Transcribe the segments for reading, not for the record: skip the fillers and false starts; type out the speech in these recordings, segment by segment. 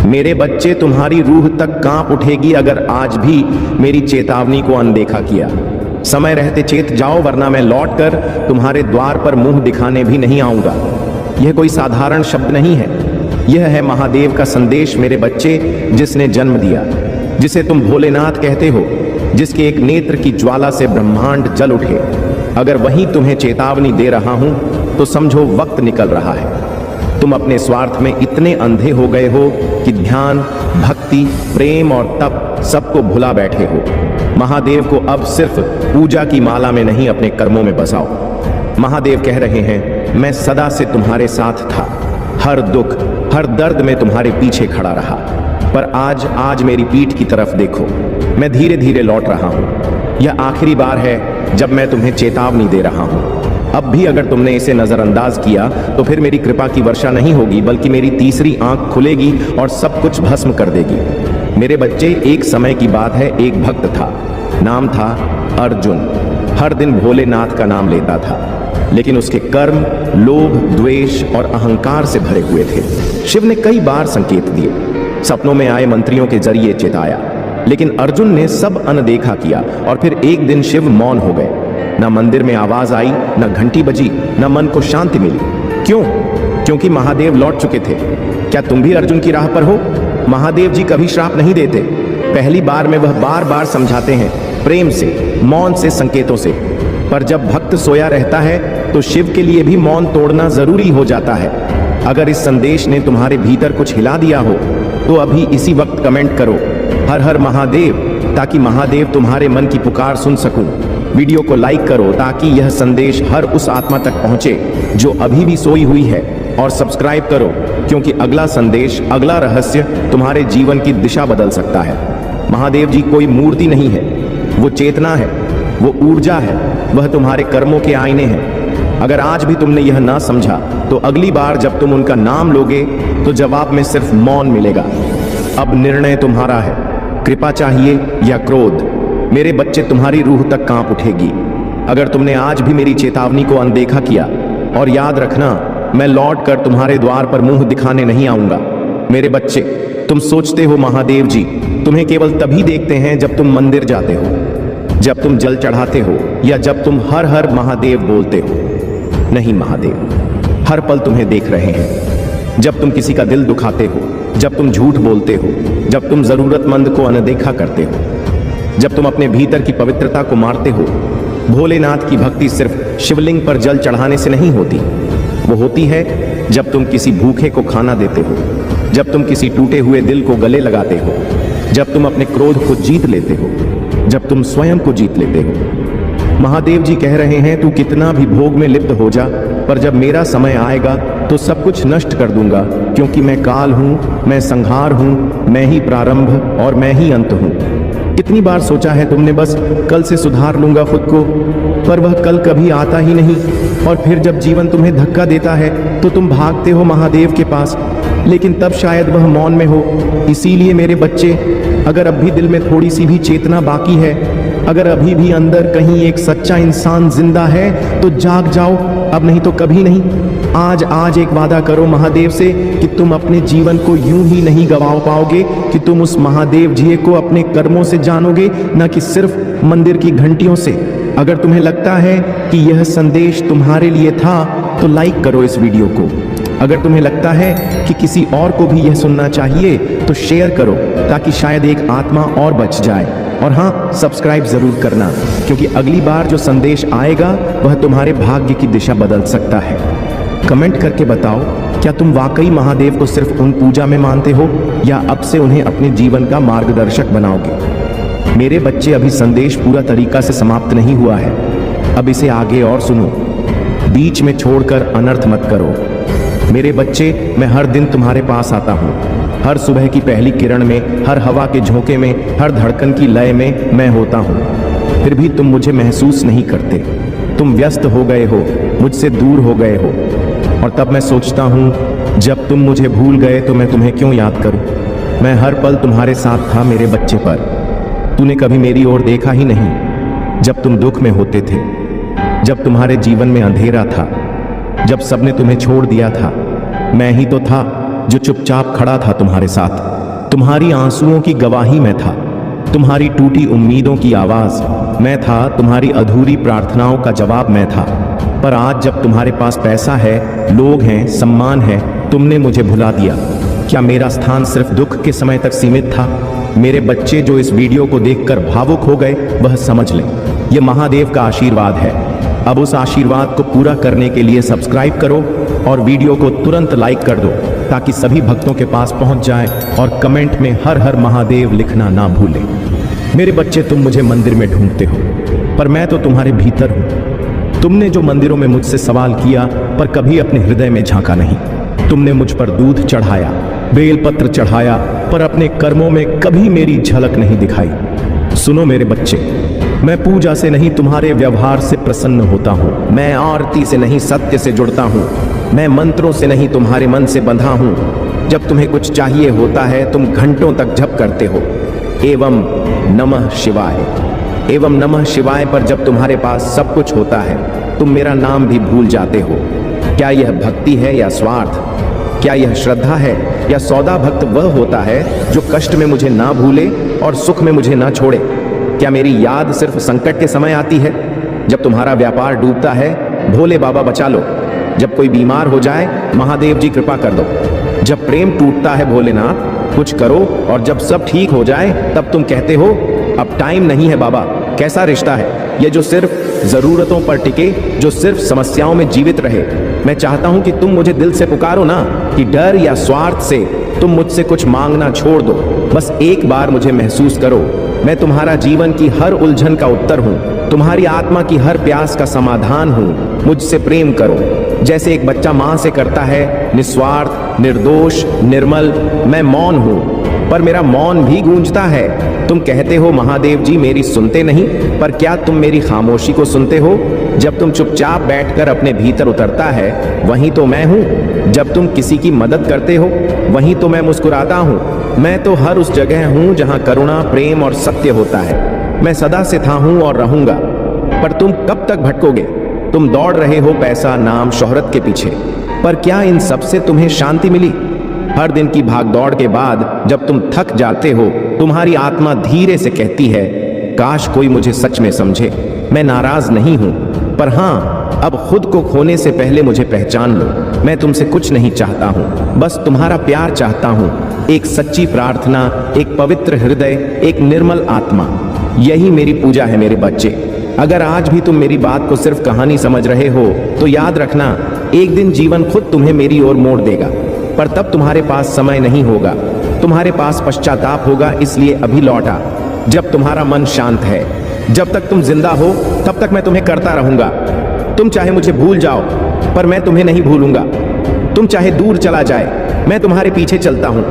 मेरे बच्चे, तुम्हारी रूह तक कांप उठेगी अगर आज भी मेरी चेतावनी को अनदेखा किया। समय रहते चेत जाओ, वरना मैं लौटकर तुम्हारे द्वार पर मुंह दिखाने भी नहीं आऊंगा। यह कोई साधारण शब्द नहीं है, यह है महादेव का संदेश मेरे बच्चे, जिसने जन्म दिया, जिसे तुम भोलेनाथ कहते हो, जिसके एक नेत्र की ज्वाला से ब्रह्मांड जल उठे। अगर वही तुम्हें चेतावनी दे रहा हूं तो समझो वक्त निकल रहा है। तुम अपने स्वार्थ में इतने अंधे हो गए हो कि ध्यान, भक्ति, प्रेम और तप सबको भुला बैठे हो। महादेव को अब सिर्फ पूजा की माला में नहीं, अपने कर्मों में बसाओ। महादेव कह रहे हैं, मैं सदा से तुम्हारे साथ था, हर दुख, हर दर्द में तुम्हारे पीछे खड़ा रहा, पर आज मेरी पीठ की तरफ देखो, मैं धीरे धीरे लौट रहा हूं। यह आखिरी बार है जब मैं तुम्हें चेतावनी दे रहा हूं। अब भी अगर तुमने इसे नजरअंदाज किया तो फिर मेरी कृपा की वर्षा नहीं होगी, बल्कि मेरी तीसरी आंख खुलेगी और सब कुछ भस्म कर देगी। मेरे बच्चे, एक समय की बात है, एक भक्त था, नाम था अर्जुन। हर दिन भोलेनाथ का नाम लेता था, लेकिन उसके कर्म लोभ, द्वेष और अहंकार से भरे हुए थे। शिव ने कई बार संकेत दिए, सपनों में आए मंत्रियों के जरिए चेताया, लेकिन अर्जुन ने सब अनदेखा किया। और फिर एक दिन शिव मौन हो गए। न मंदिर में आवाज आई, न घंटी बजी, न मन को शांति मिली। क्यों? क्योंकि महादेव लौट चुके थे। क्या तुम भी अर्जुन की राह पर हो? महादेव जी कभी श्राप नहीं देते। पहली बार में वह बार बार समझाते हैं, प्रेम से, मौन से, संकेतों से। पर जब भक्त सोया रहता है तो शिव के लिए भी मौन तोड़ना जरूरी हो जाता है। अगर इस संदेश ने तुम्हारे भीतर कुछ हिला दिया हो तो अभी इसी वक्त कमेंट करो, हर हर महादेव, ताकि महादेव तुम्हारे मन की पुकार सुन सकूं। वीडियो को लाइक करो ताकि यह संदेश हर उस आत्मा तक पहुंचे जो अभी भी सोई हुई है, और सब्सक्राइब करो, क्योंकि अगला संदेश, अगला रहस्य तुम्हारे जीवन की दिशा बदल सकता है। महादेव जी कोई मूर्ति नहीं है, वो चेतना है, वो ऊर्जा है, वह तुम्हारे कर्मों के आईने हैं। अगर आज भी तुमने यह ना समझा तो अगली बार जब तुम उनका नाम लोगे तो जवाब में सिर्फ मौन मिलेगा। अब निर्णय तुम्हारा है, कृपा चाहिए या क्रोध। मेरे बच्चे, तुम्हारी रूह तक कांप उठेगी अगर तुमने आज भी मेरी चेतावनी को अनदेखा किया। और याद रखना, मैं लौट कर तुम्हारे द्वार पर मुंह दिखाने नहीं आऊंगा। मेरे बच्चे, तुम सोचते हो महादेव जी तुम्हें केवल तभी देखते हैं जब तुम मंदिर जाते हो, जब तुम जल चढ़ाते हो, या जब तुम हर हर महादेव बोलते हो। नहीं, महादेव हर पल तुम्हें देख रहे हैं। जब तुम किसी का दिल दुखाते हो, जब तुम झूठ बोलते हो, जब तुम जरूरतमंद को अनदेखा करते हो, जब तुम अपने भीतर की पवित्रता को मारते हो। भोलेनाथ की भक्ति सिर्फ शिवलिंग पर जल चढ़ाने से नहीं होती, वो होती है जब तुम किसी भूखे को खाना देते हो, जब तुम किसी टूटे हुए दिल को गले लगाते हो, जब तुम अपने क्रोध को जीत लेते हो, जब तुम स्वयं को जीत लेते हो। महादेव जी कह रहे हैं, तू कितना भी भोग में लिप्त हो जा, पर जब मेरा समय आएगा तो सब कुछ नष्ट कर दूंगा, क्योंकि मैं काल हूं, मैं संहार हूं, मैं ही प्रारंभ और मैं ही अंत हूं। कितनी बार सोचा है तुमने बस कल से सुधार लूंगा खुद को, पर वह कल कभी आता ही नहीं। और फिर जब जीवन तुम्हें धक्का देता है तो तुम भागते हो महादेव के पास, लेकिन तब शायद वह मौन में हो। इसीलिए मेरे बच्चे, अगर अब भी दिल में थोड़ी सी भी चेतना बाकी है, अगर अभी भी अंदर कहीं एक सच्चा इंसान जिंदा है तो जाग जाओ, अब नहीं तो कभी नहीं। आज एक वादा करो महादेव से कि तुम अपने जीवन को यूं ही नहीं गंवा पाओगे, कि तुम उस महादेव जी को अपने कर्मों से जानोगे, न कि सिर्फ मंदिर की घंटियों से। अगर तुम्हें लगता है कि यह संदेश तुम्हारे लिए था तो लाइक करो इस वीडियो को। अगर तुम्हें लगता है कि किसी और को भी यह सुनना चाहिए तो शेयर करो, ताकि शायद एक आत्मा और बच जाए। और हाँ, सब्सक्राइब जरूर करना, क्योंकि अगली बार जो संदेश आएगा वह तुम्हारे भाग्य की दिशा बदल सकता है। कमेंट करके बताओ, क्या तुम वाकई महादेव को सिर्फ उन पूजा में मानते हो, या अब से उन्हें अपने जीवन का मार्गदर्शक बनाओगे? मेरे बच्चे, अभी संदेश पूरा तरीका से समाप्त नहीं हुआ है, अब इसे आगे और सुनो, बीच में छोड़कर अनर्थ मत करो। मेरे बच्चे, मैं हर दिन तुम्हारे पास आता हूँ, हर सुबह की पहली किरण में, हर हवा के झोंके में, हर धड़कन की लय में मैं होता हूँ। फिर भी तुम मुझे महसूस नहीं करते। तुम व्यस्त हो गए हो, मुझसे दूर हो गए हो। और तब मैं सोचता हूँ, जब तुम मुझे भूल गए तो मैं तुम्हें क्यों याद करूँ। मैं हर पल तुम्हारे साथ था मेरे बच्चे, पर तूने कभी मेरी ओर देखा ही नहीं। जब तुम दुख में होते थे, जब तुम्हारे जीवन में अंधेरा था, जब सबने तुम्हें छोड़ दिया था, मैं ही तो था जो चुपचाप खड़ा था तुम्हारे साथ। तुम्हारी आंसुओं की गवाही मैं था, तुम्हारी टूटी उम्मीदों की आवाज मैं था, तुम्हारी अधूरी प्रार्थनाओं का जवाब मैं था। पर आज जब तुम्हारे पास पैसा है, लोग हैं, सम्मान है, तुमने मुझे भुला दिया। क्या मेरा स्थान सिर्फ दुख के समय तक सीमित था? मेरे बच्चे जो इस वीडियो को देखकर भावुक हो गए, वह समझ लें, यह महादेव का आशीर्वाद है। अब उस आशीर्वाद को पूरा करने के लिए सब्सक्राइब करो और वीडियो को तुरंत लाइक कर दो, ताकि सभी भक्तों के पास पहुंच जाए और कमेंट में हर हर महादेव लिखना ना भूलें। मेरे बच्चे, तुम मुझे मंदिर में ढूंढते हो, पर मैं तो तुम्हारे भीतर हूं। तुमने जो मंदिरों में मुझसे सवाल किया, पर कभी अपने हृदय में झांका नहीं। तुमने मुझ पर दूध चढ़ाया, बेलपत्र चढ़ाया, पर अपने कर्मों में कभी मेरी झलक नहीं दिखाई। सुनो मेरे बच्चे, मैं पूजा से नहीं तुम्हारे व्यवहार से प्रसन्न होता हूँ। मैं आरती से नहीं सत्य से जुड़ता हूँ। मैं मंत्रों से नहीं तुम्हारे मन से बंधा हूँ। जब तुम्हें कुछ चाहिए होता है, तुम घंटों तक जप करते हो एवं नमः शिवाय, एवं नमः शिवाय, पर जब तुम्हारे पास सब कुछ होता है, तुम मेरा नाम भी भूल जाते हो। क्या यह भक्ति है या स्वार्थ? क्या यह श्रद्धा है या सौदा? भक्त वह होता है जो कष्ट में मुझे ना भूले और सुख में मुझे ना छोड़े। क्या मेरी याद सिर्फ संकट के समय आती है? जब तुम्हारा व्यापार डूबता है, भोले बाबा बचा लो। जब कोई बीमार हो जाए, महादेव जी कृपा कर दो। जब प्रेम टूटता है, भोलेनाथ कुछ करो। और जब सब ठीक हो जाए, तब तुम कहते हो अब टाइम नहीं है बाबा। कैसा रिश्ता है ये जो सिर्फ जरूरतों पर टिके, जो सिर्फ समस्याओं में जीवित रहे। मैं चाहता हूं कि तुम मुझे दिल से पुकारो ना, कि डर या स्वार्थ से तुम मुझसे कुछ मांगना छोड़ दो। बस एक बार मुझे महसूस करो। मैं तुम्हारा जीवन की हर उलझन का उत्तर हूं, तुम्हारी आत्मा की हर प्यास का समाधान हूं। मुझसे प्रेम करो, जैसे एक बच्चा मां से करता है, निस्वार्थ, निर्दोष, निर्मल। मैं मौन हूं, पर मेरा मौन भी गूंजता है। तुम कहते हो महादेव जी मेरी सुनते नहीं, पर क्या तुम मेरी खामोशी को सुनते हो? जब तुम चुपचाप बैठकर अपने भीतर उतरता है, वहीं तो मैं हूं। जब तुम किसी की मदद करते हो, वहीं तो मैं मुस्कुराता हूं। मैं तो हर उस जगह हूं जहां करुणा, प्रेम और सत्य होता है। मैं सदा से था हूं और रहूंगा। पर तुम कब तक भटकोगे? तुम दौड़ रहे हो पैसा, नाम, शोहरत के पीछे, पर क्या इन सब से तुम्हें शांति मिली? हर दिन की भागदौड़ के बाद जब तुम थक जाते हो, तुम्हारी आत्मा धीरे से कहती है, काश कोई मुझे सच में समझे। मैं नाराज नहीं हूं, पर हां, अब खुद को खोने से पहले मुझे पहचान लो। मैं तुमसे कुछ नहीं चाहता हूं, बस तुम्हारा प्यार चाहता हूं। एक सच्ची प्रार्थना, एक पवित्र हृदय, एक निर्मल आत्मा। यही मेरी पूजा है मेरे बच्चे। अगर आज भी तुम मेरी बात को सिर्फ कहानी समझ रहे हो, तो याद रखना, एक दिन जीवन खुद तुम्हें मेरी ओर मोड़ देगा। पर तब तुम्हारे पास समय नहीं होगा, तुम्हारे पास पश्चाताप होगा। इसलिए अभी लौटा, जब तुम्हारा मन शांत है। जब तक तुम जिंदा हो, तब तक मैं तुम्हें करता रहूंगा। तुम चाहे मुझे भूल जाओ, पर मैं तुम्हें नहीं भूलूंगा। तुम चाहे दूर चला जाए, मैं तुम्हारे पीछे चलता हूं।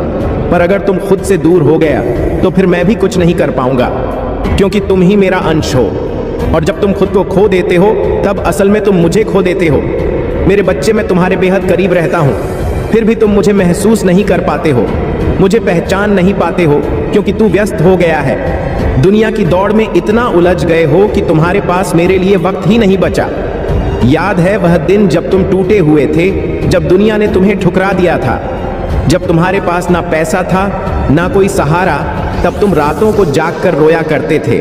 पर अगर तुम खुद से दूर हो गया, तो फिर मैं भी कुछ नहीं कर पाऊंगा, क्योंकि तुम ही मेरा अंश हो। और जब तुम खुद को खो देते हो, तब असल में तुम मुझे खो देते हो। मेरे बच्चे, मैं तुम्हारे बेहद करीब रहता हूं, फिर भी तुम मुझे महसूस नहीं कर पाते हो, मुझे पहचान नहीं पाते हो, क्योंकि तू व्यस्त हो गया है। दुनिया की दौड़ में इतना उलझ गए हो कि तुम्हारे पास मेरे लिए वक्त ही नहीं बचा। याद है वह दिन जब तुम टूटे हुए थे, जब दुनिया ने तुम्हें ठुकरा दिया था, जब तुम्हारे पास ना पैसा था, ना कोई सहारा। तब तुम रातों को जाग कर रोया करते थे।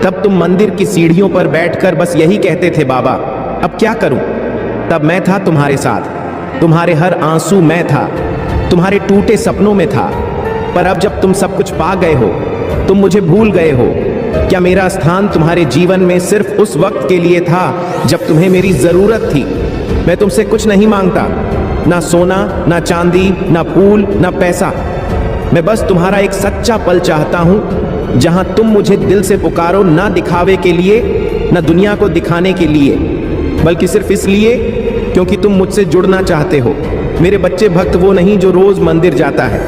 तब तुम मंदिर की सीढ़ियों पर बैठकर बस यही कहते थे, बाबा अब क्या करूं? तब मैं था तुम्हारे साथ, तुम्हारे हर आंसू मैं था, तुम्हारे टूटे सपनों में था। पर अब जब तुम सब कुछ पा गए हो, तुम मुझे भूल गए हो। क्या मेरा स्थान तुम्हारे जीवन में सिर्फ उस वक्त के लिए था जब तुम्हें मेरी जरूरत थी? मैं तुमसे कुछ नहीं मांगता, ना सोना, ना चांदी, ना फूल, ना पैसा। मैं बस तुम्हारा एक सच्चा पल चाहता हूं, जहां तुम मुझे दिल से पुकारो, ना दिखावे के लिए, ना दुनिया को दिखाने के लिए, बल्कि सिर्फ इसलिए क्योंकि तुम मुझसे जुड़ना चाहते हो। मेरे बच्चे, भक्त वो नहीं जो रोज मंदिर जाता है,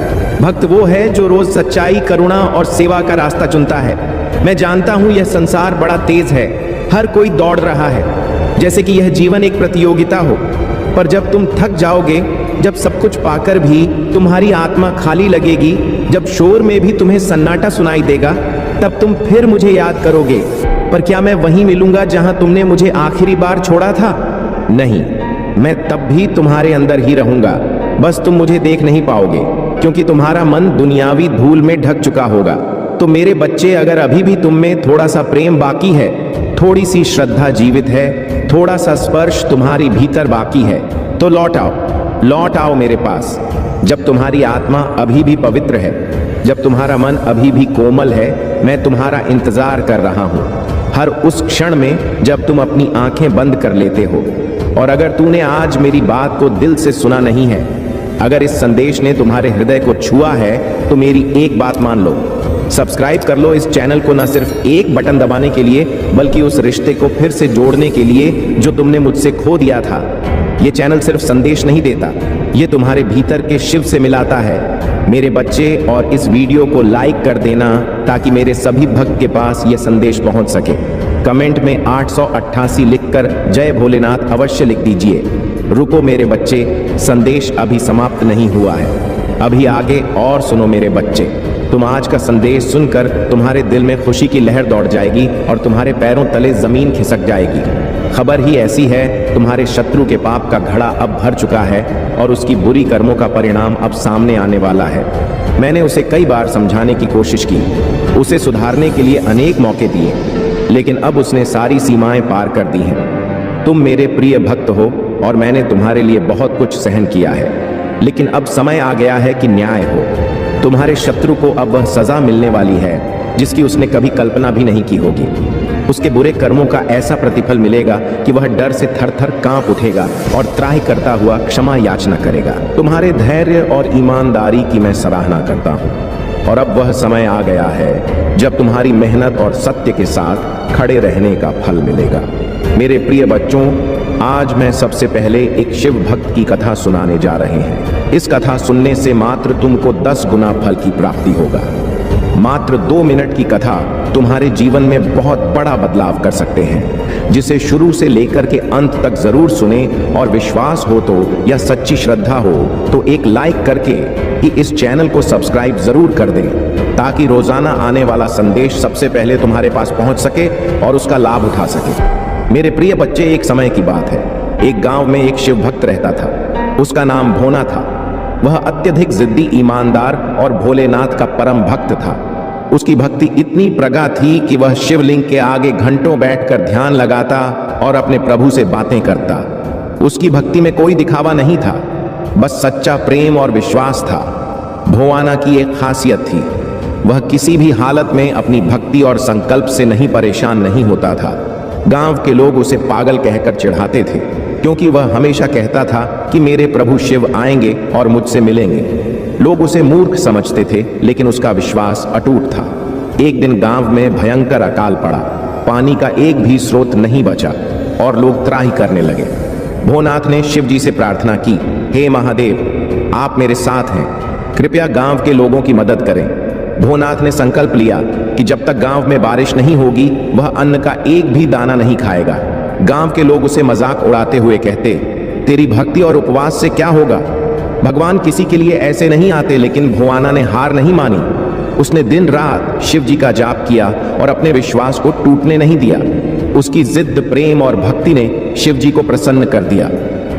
भक्त वो है जो रोज सच्चाई, करुणा और सेवा का रास्ता चुनता है। मैं जानता हूं यह संसार बड़ा तेज है, हर कोई दौड़ रहा है, जैसे कि यह जीवन एक प्रतियोगिता हो। पर जब तुम थक जाओगे, जब सब कुछ पाकर भी तुम्हारी आत्मा खाली लगेगी, जब शोर में भी तुम्हें सन्नाटा सुनाई देगा, तब तुम फिर मुझे याद करोगे। पर क्या मैं वहीं मिलूंगा जहां तुमने मुझे आखिरी बार छोड़ा था? नहीं, मैं तब भी तुम्हारे अंदर ही रहूंगा, बस तुम मुझे देख नहीं पाओगे, क्योंकि तुम्हारा मन दुनियावी धूल में ढक चुका होगा। तो मेरे बच्चे, अगर अभी भी तुम में थोड़ा सा प्रेम बाकी है, थोड़ी सी श्रद्धा जीवित है, थोड़ा सा स्पर्श तुम्हारी भीतर बाकी है, तो लौट आओ मेरे पास। जब तुम्हारी आत्मा अभी भी पवित्र है, जब तुम्हारा मन अभी भी कोमल है, मैं तुम्हारा इंतजार कर रहा हूं, हर उस क्षण में जब तुम अपनी आंखें बंद कर लेते हो। और अगर तूने आज मेरी बात को दिल से सुना नहीं है, अगर इस संदेश ने तुम्हारे हृदय को छुआ है, तो मेरी एक बात मान लो, सब्सक्राइब कर लो इस चैनल को, न सिर्फ एक बटन दबाने के लिए, बल्कि उस रिश्ते को फिर से जोड़ने के लिए जो तुमने मुझसे खो दिया था। ये चैनल सिर्फ संदेश नहीं देता, ये तुम्हारे भीतर के शिव से मिलाता है मेरे बच्चे। और इस वीडियो को लाइक कर देना ताकि मेरे सभी भक्त के पास ये संदेश पहुंच सके। कमेंट में 888 लिखकर जय भोलेनाथ अवश्य लिख दीजिए। रुको मेरे बच्चे, संदेश अभी समाप्त नहीं हुआ है, अभी आगे और सुनो मेरे बच्चे। तुम आज का संदेश सुनकर तुम्हारे दिल में खुशी की लहर दौड़ जाएगी और तुम्हारे पैरों तले जमीन खिसक जाएगी। खबर ही ऐसी है, तुम्हारे शत्रु के पाप का घड़ा अब भर चुका है और उसकी बुरी कर्मों का परिणाम अब सामने आने वाला है। मैंने उसे कई बार समझाने की कोशिश की, उसे सुधारने के लिए अनेक मौके दिए, लेकिन अब उसने सारी सीमाएं पार कर दी हैं। तुम मेरे प्रिय भक्त हो और मैंने तुम्हारे लिए बहुत कुछ सहन किया है, लेकिन अब समय आ गया है कि न्याय हो। तुम्हारे शत्रु को अब वह सजा मिलने वाली है जिसकी उसने कभी कल्पना भी नहीं की होगी। उसके बुरे कर्मों का ऐसा प्रतिफल मिलेगा कि वह डर से थर-थर कांप उठेगा और त्राहि करता हुआ क्षमा याचना करेगा। तुम्हारे धैर्य और ईमानदारी की मैं सराहना करता हूँ, और अब वह समय आ गया है जब तुम्हारी मेहनत और सत्य के साथ खड़े रहने का फल मिलेगा। मेरे प्रिय बच्चों, आज मैं सबसे पहले एक शिव भक्त की कथा सुनाने जा रहे हैं। इस कथा सुनने से मात्र तुमको 10 गुना फल की प्राप्ति होगा। मात्र 2 मिनट की कथा तुम्हारे जीवन में बहुत बड़ा बदलाव कर सकते हैं। जिसे शुरू से लेकर के अंत तक जरूर सुने, और विश्वास हो तो या सच्ची श्रद्धा हो तो एक लाइक करके कि इस चैनल को सब्सक्राइब जरूर कर दें, ताकि रोजाना आने वाला संदेश सबसे पहले तुम्हारे पास पहुंच सके और उसका लाभ उठा सके। मेरे प्रिय बच्चे, एक समय की बात है, एक गांव में एक शिव भक्त रहता था। उसका नाम भोना था। वह अत्यधिक जिद्दी, ईमानदार और भोलेनाथ का परम भक्त था। उसकी भक्ति इतनी प्रगाढ़ थी कि वह शिवलिंग के आगे घंटों बैठकर ध्यान लगाता और अपने प्रभु से बातें करता। उसकी भक्ति में कोई दिखावा नहीं था, बस सच्चा प्रेम और विश्वास था। भोवाना की एक खासियत थी, वह किसी भी हालत में अपनी भक्ति और संकल्प से नहीं परेशान नहीं होता था। गांव के लोग उसे पागल कहकर चिढ़ाते थे, क्योंकि वह हमेशा कहता था कि मेरे प्रभु शिव आएंगे और मुझसे मिलेंगे। लोग उसे मूर्ख समझते थे, लेकिन उसका विश्वास अटूट था। एक दिन गांव में भयंकर अकाल पड़ा, पानी का एक भी स्रोत नहीं बचा और लोग त्राहि करने लगे। भोनाथ ने शिव जी से प्रार्थना की, हे महादेव, आप मेरे साथ हैं, कृपया गांव के लोगों की मदद करें। भोनाथ ने संकल्प लिया कि जब तक गांव में बारिश नहीं होगी, वह अन्न का एक भी दाना नहीं खाएगा। गांव के लोग उसे मजाक उड़ाते हुए कहते, तेरी भक्ति और उपवास से क्या होगा? भगवान किसी के लिए ऐसे नहीं आते। लेकिन भोवाना ने हार नहीं मानी। उसने दिन रात शिव जी का जाप किया और अपने विश्वास को टूटने नहीं दिया। उसकी जिद्द, प्रेम और भक्ति ने शिव जी को प्रसन्न कर दिया।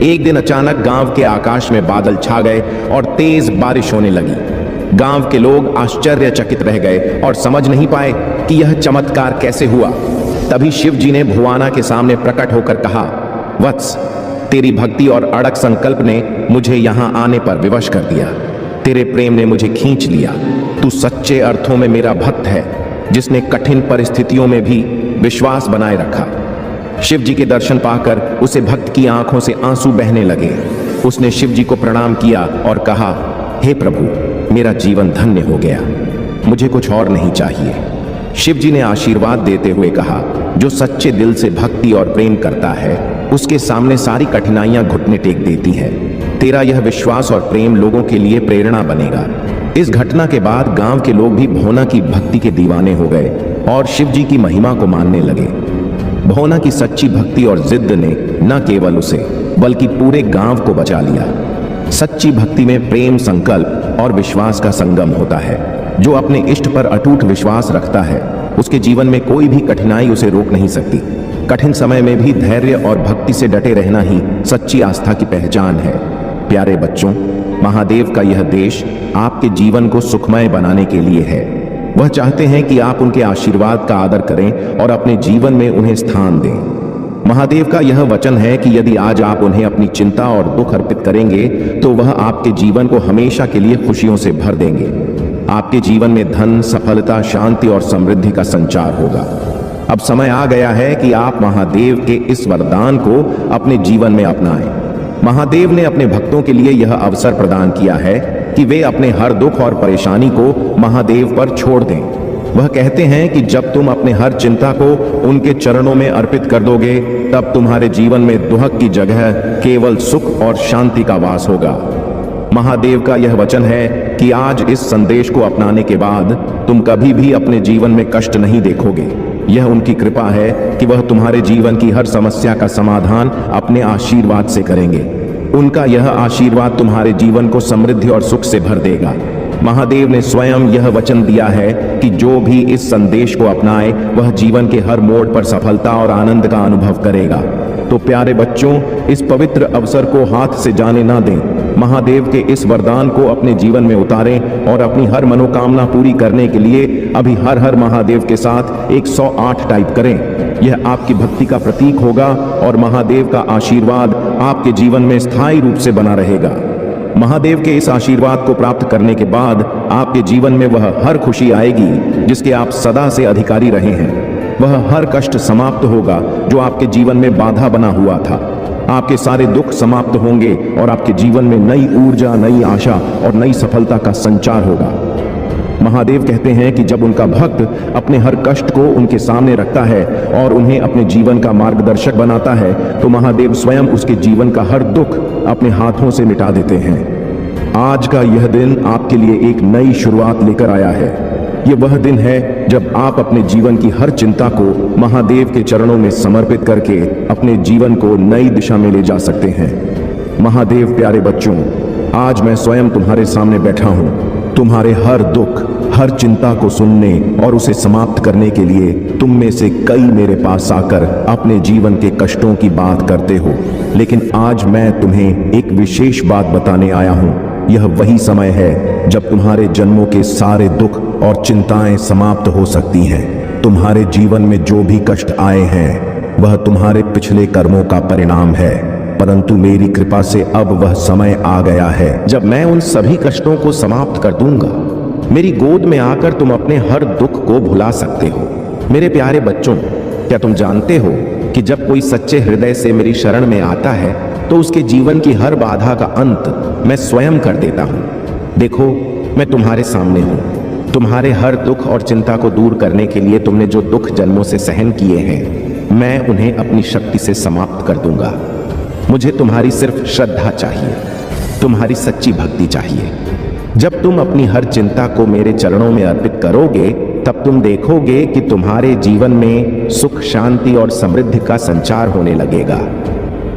एक दिन अचानक गांव के आकाश में बादल छा गए और तेज बारिश होने लगी। गांव के लोग आश्चर्यचकित रह गए और समझ नहीं पाए कि यह चमत्कार कैसे हुआ। तभी शिव जी ने भोवाना के सामने प्रकट होकर कहा, वत्स, तेरी भक्ति और अड़ग संकल्प ने मुझे यहाँ आने पर विवश कर दिया। तेरे प्रेम ने मुझे खींच लिया। तू सच्चे अर्थों में मेरा भक्त है, जिसने कठिन परिस्थितियों में भी विश्वास बनाए रखा। शिव जी के दर्शन पाकर उसे भक्त की आंखों से आंसू बहने लगे। उसने शिव जी को प्रणाम किया और कहा, हे प्रभु, मेरा जीवन धन्य हो गया, मुझे कुछ और नहीं चाहिए। शिव जी ने आशीर्वाद देते हुए कहा, जो सच्चे दिल से भक्ति और प्रेम करता है, उसके सामने सारी कठिनाइयां घुटने टेक देती हैं। तेरा यह विश्वास और प्रेम लोगों के लिए प्रेरणा बनेगा। इस घटना के बाद गांव के लोग भी भोना की भक्ति के दीवाने हो गए और शिव जी की महिमा को मानने लगे। भोना की सच्ची भक्ति और जिद्द ने न केवल उसे बल्कि पूरे गांव को बचा लिया। सच्ची भक्ति में प्रेम, संकल्प और विश्वास का संगम होता है। जो अपने इष्ट पर अटूट विश्वास रखता है, उसके जीवन में कोई भी कठिनाई उसे रोक नहीं सकती। कठिन समय में भी धैर्य और भक्ति से डटे रहना ही सच्ची आस्था की पहचान है। प्यारे बच्चों, महादेव का यह देश आपके जीवन को सुखमय बनाने के लिए है। वह चाहते हैं कि आप उनके आशीर्वाद का आदर करें और अपने जीवन में उन्हें स्थान दें। महादेव का यह वचन है कि यदि आज आप उन्हें अपनी चिंता और दुख अर्पित करेंगे तो वह आपके जीवन को हमेशा के लिए खुशियों से भर देंगे। आपके जीवन में धन, सफलता, शांति और समृद्धि का संचार होगा। अब समय आ गया है कि आप महादेव के इस वरदान को अपने जीवन में अपनाएं। महादेव ने अपने भक्तों के लिए यह अवसर प्रदान किया है कि वे अपने हर दुख और परेशानी को महादेव पर छोड़ दें। वह कहते हैं कि जब तुम अपने हर चिंता को उनके चरणों में अर्पित कर दोगे, तब तुम्हारे जीवन में दुहक की जगह केवल सुख और शांति का वास होगा। महादेव का यह वचन है कि आज इस संदेश को अपनाने के बाद तुम कभी भी अपने जीवन में कष्ट नहीं देखोगे। यह उनकी कृपा है कि वह तुम्हारे जीवन की हर समस्या का समाधान अपने आशीर्वाद से करेंगे। उनका यह आशीर्वाद तुम्हारे जीवन को समृद्धि और सुख से भर देगा। महादेव ने स्वयं यह वचन दिया है कि जो भी इस संदेश को अपनाए वह जीवन के हर मोड़ पर सफलता और आनंद का अनुभव करेगा। तो प्यारे बच्चों, इस पवित्र अवसर को हाथ से जाने ना दें। महादेव के इस वरदान को अपने जीवन में उतारें और अपनी हर मनोकामना पूरी करने के लिए अभी हर हर महादेव के साथ 108 टाइप करें। यह आपकी भक्ति का प्रतीक होगा और महादेव का आशीर्वाद आपके जीवन में स्थायी रूप से बना रहेगा। महादेव के इस आशीर्वाद को प्राप्त करने के बाद आपके जीवन में वह हर खुशी आएगी जिसके आप सदा से अधिकारी रहे हैं। वह हर कष्ट समाप्त होगा जो आपके जीवन में बाधा बना हुआ था। आपके सारे दुख समाप्त होंगे और आपके जीवन में नई ऊर्जा, नई आशा और नई सफलता का संचार होगा। महादेव कहते हैं कि जब उनका भक्त अपने हर कष्ट को उनके सामने रखता है और उन्हें अपने जीवन का मार्गदर्शक बनाता है, तो महादेव स्वयं उसके जीवन का हर दुख अपने हाथों से मिटा देते हैं। आज का यह दिन आपके लिए एक नई शुरुआत लेकर आया है। यह वह दिन है जब आप अपने जीवन की हर चिंता को महादेव के चरणों में समर्पित करके अपने जीवन को नई दिशा में ले जा सकते हैं। महादेव प्यारे बच्चों, आज मैं स्वयं तुम्हारे सामने बैठा हूँ। तुम्हारे हर दुख, हर चिंता को सुनने और उसे समाप्त करने के लिए तुम में से कई मेरे पास आकर अपने जीवन के कष्टों की बात करते हो, लेकिन आज मैं तुम्हें एक विशेष बात बताने आया हूँ। यह वही समय है जब तुम्हारे जन्मों के सारे दुख और चिंताएं समाप्त हो सकती हैं। तुम्हारे जीवन में जो भी कष्ट आए हैं वह तुम्हारे पिछले कर्मों का परिणाम है, परंतु मेरी कृपा से अब वह समय आ गया है जब मैं उन सभी कष्टों को समाप्त कर दूंगा। मेरी गोद में आकर तुम अपने हर दुख को भुला सकते हो। मेरे प्यारे बच्चों, क्या तुम जानते हो कि जब कोई सच्चे हृदय से मेरी शरण में आता है तो उसके जीवन की हर बाधा का अंत मैं स्वयं कर देता हूँ। देखो, मैं तुम्हारे सामने हूँ। तुम्हारे हर दुख और चिंता को दूर करने के लिए तुमने जो दुख जन्मों से सहन किए हैं, मैं उन्हें अपनी शक्ति से समाप्त कर दूंगा। मुझे तुम्हारी सिर्फ श्रद्धा चाहिए, तुम्हारी सच्ची भक्ति चाहिए। जब तुम अपनी हर चिंता को मेरे चरणों में अर्पित करोगे, तब तुम देखोगे कि तुम्हारे जीवन में सुख, शांति और समृद्धि का संचार होने लगेगा।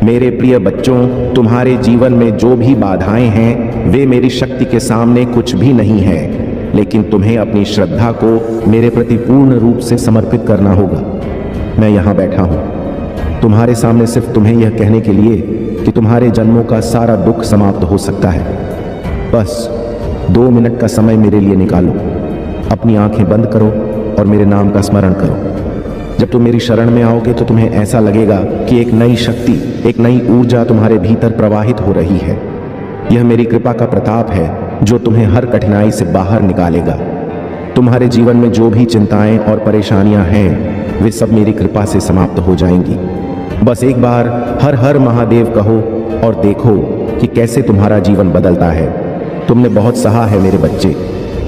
मेरे प्रिय बच्चों, तुम्हारे जीवन में जो भी बाधाएं हैं वे मेरी शक्ति के सामने कुछ भी नहीं है, लेकिन तुम्हें अपनी श्रद्धा को मेरे प्रति पूर्ण रूप से समर्पित करना होगा। मैं यहाँ बैठा हूँ तुम्हारे सामने सिर्फ तुम्हें यह कहने के लिए कि तुम्हारे जन्मों का सारा दुख समाप्त हो सकता है। बस 2 मिनट का समय मेरे लिए निकालो। अपनी आंखें बंद करो और मेरे नाम का स्मरण करो। जब तुम मेरी शरण में आओगे तो तुम्हें ऐसा लगेगा कि एक नई शक्ति, एक नई ऊर्जा तुम्हारे भीतर प्रवाहित हो रही है। यह मेरी कृपा का प्रताप है जो तुम्हें हर कठिनाई से बाहर निकालेगा। तुम्हारे जीवन में जो भी चिंताएं और परेशानियां हैं वे सब मेरी कृपा से समाप्त हो जाएंगी। बस एक बार हर हर महादेव कहो और देखो कि कैसे तुम्हारा जीवन बदलता है। तुमने बहुत सहा है मेरे बच्चे।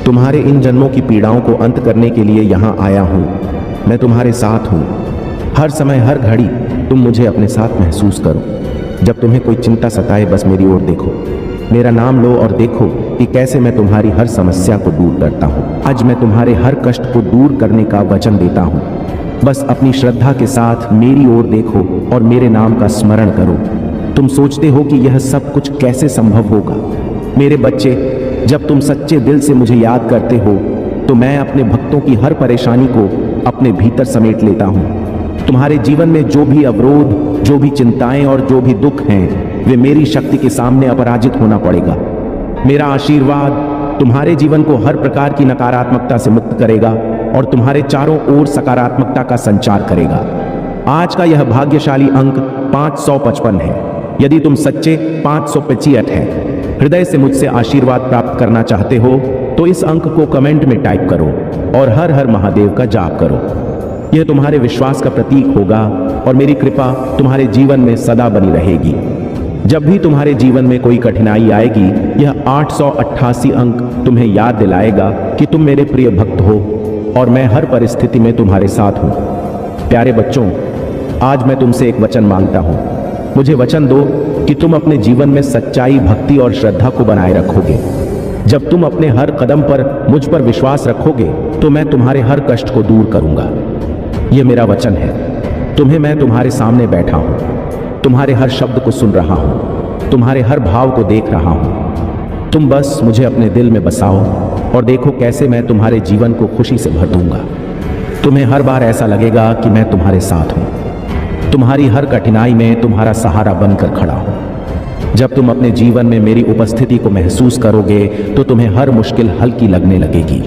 तुम्हारे इन जन्मों की पीड़ाओं को अंत करने के लिए यहाँ आया हूँ। मैं तुम्हारे साथ हूँ। हर समय, हर घड़ी तुम मुझे अपने साथ महसूस करो। जब तुम्हें कोई चिंता सताए, बस मेरी ओर देखो, मेरा नाम लो और देखो कि कैसे मैं तुम्हारी हर समस्या को दूर करता हूँ। आज मैं तुम्हारे हर कष्ट को दूर करने का वचन देता हूँ। बस अपनी श्रद्धा के साथ मेरी ओर देखो और मेरे नाम का स्मरण करो। तुम सोचते हो कि यह सब कुछ कैसे संभव होगा। मेरे बच्चे, जब तुम सच्चे दिल से मुझे याद करते हो तो मैं अपने भक्तों की हर परेशानी को अपने भीतर समेट लेता हूँ। तुम्हारे जीवन में जो भी अवरोध, जो भी चिंताएं और जो भी दुख हैं वे मेरी शक्ति के सामने अपराजित होना पड़ेगा। मेरा आशीर्वाद तुम्हारे जीवन को हर प्रकार की नकारात्मकता से मुक्त करेगा और तुम्हारे चारों ओर सकारात्मकता का संचार करेगा। आज का यह भाग्यशाली अंक 555 है। यदि तुम सच्चे 525 है हृदय से मुझसे आशीर्वाद प्राप्त करना चाहते हो तो इस अंक को कमेंट में टाइप करो और हर हर महादेव का जाप करो। यह तुम्हारे विश्वास का प्रतीक होगा और मेरी कृपा तुम्हारे जीवन में सदा बनी रहेगी। जब भी तुम्हारे जीवन में कोई कठिनाई आएगी, यह 888 अंक तुम्हें याद दिलाएगा कि तुम मेरे प्रिय भक्त हो और मैं हर परिस्थिति में तुम्हारे साथ हूं। प्यारे बच्चों, आज मैं तुमसे एक वचन मांगता हूं। मुझे वचन दो कि तुम अपने जीवन में सच्चाई, भक्ति और श्रद्धा को बनाए रखोगे। जब तुम अपने हर कदम पर मुझ पर विश्वास रखोगे तो मैं तुम्हारे हर कष्ट को दूर करूंगा। यह मेरा वचन है। तुम्हें मैं तुम्हारे सामने बैठा हूं, तुम्हारे हर शब्द को सुन रहा हूं, तुम्हारे हर भाव को देख रहा हूं। तुम बस मुझे अपने दिल में बसाओ और देखो कैसे मैं तुम्हारे जीवन को खुशी से भर दूंगा। तुम्हें हर बार ऐसा लगेगा कि मैं तुम्हारे साथ हूं, तुम्हारी हर कठिनाई में तुम्हारा सहारा बनकर खड़ा हूं। जब तुम अपने जीवन में मेरी उपस्थिति को महसूस करोगे तो तुम्हें हर मुश्किल हल्की लगने लगेगी।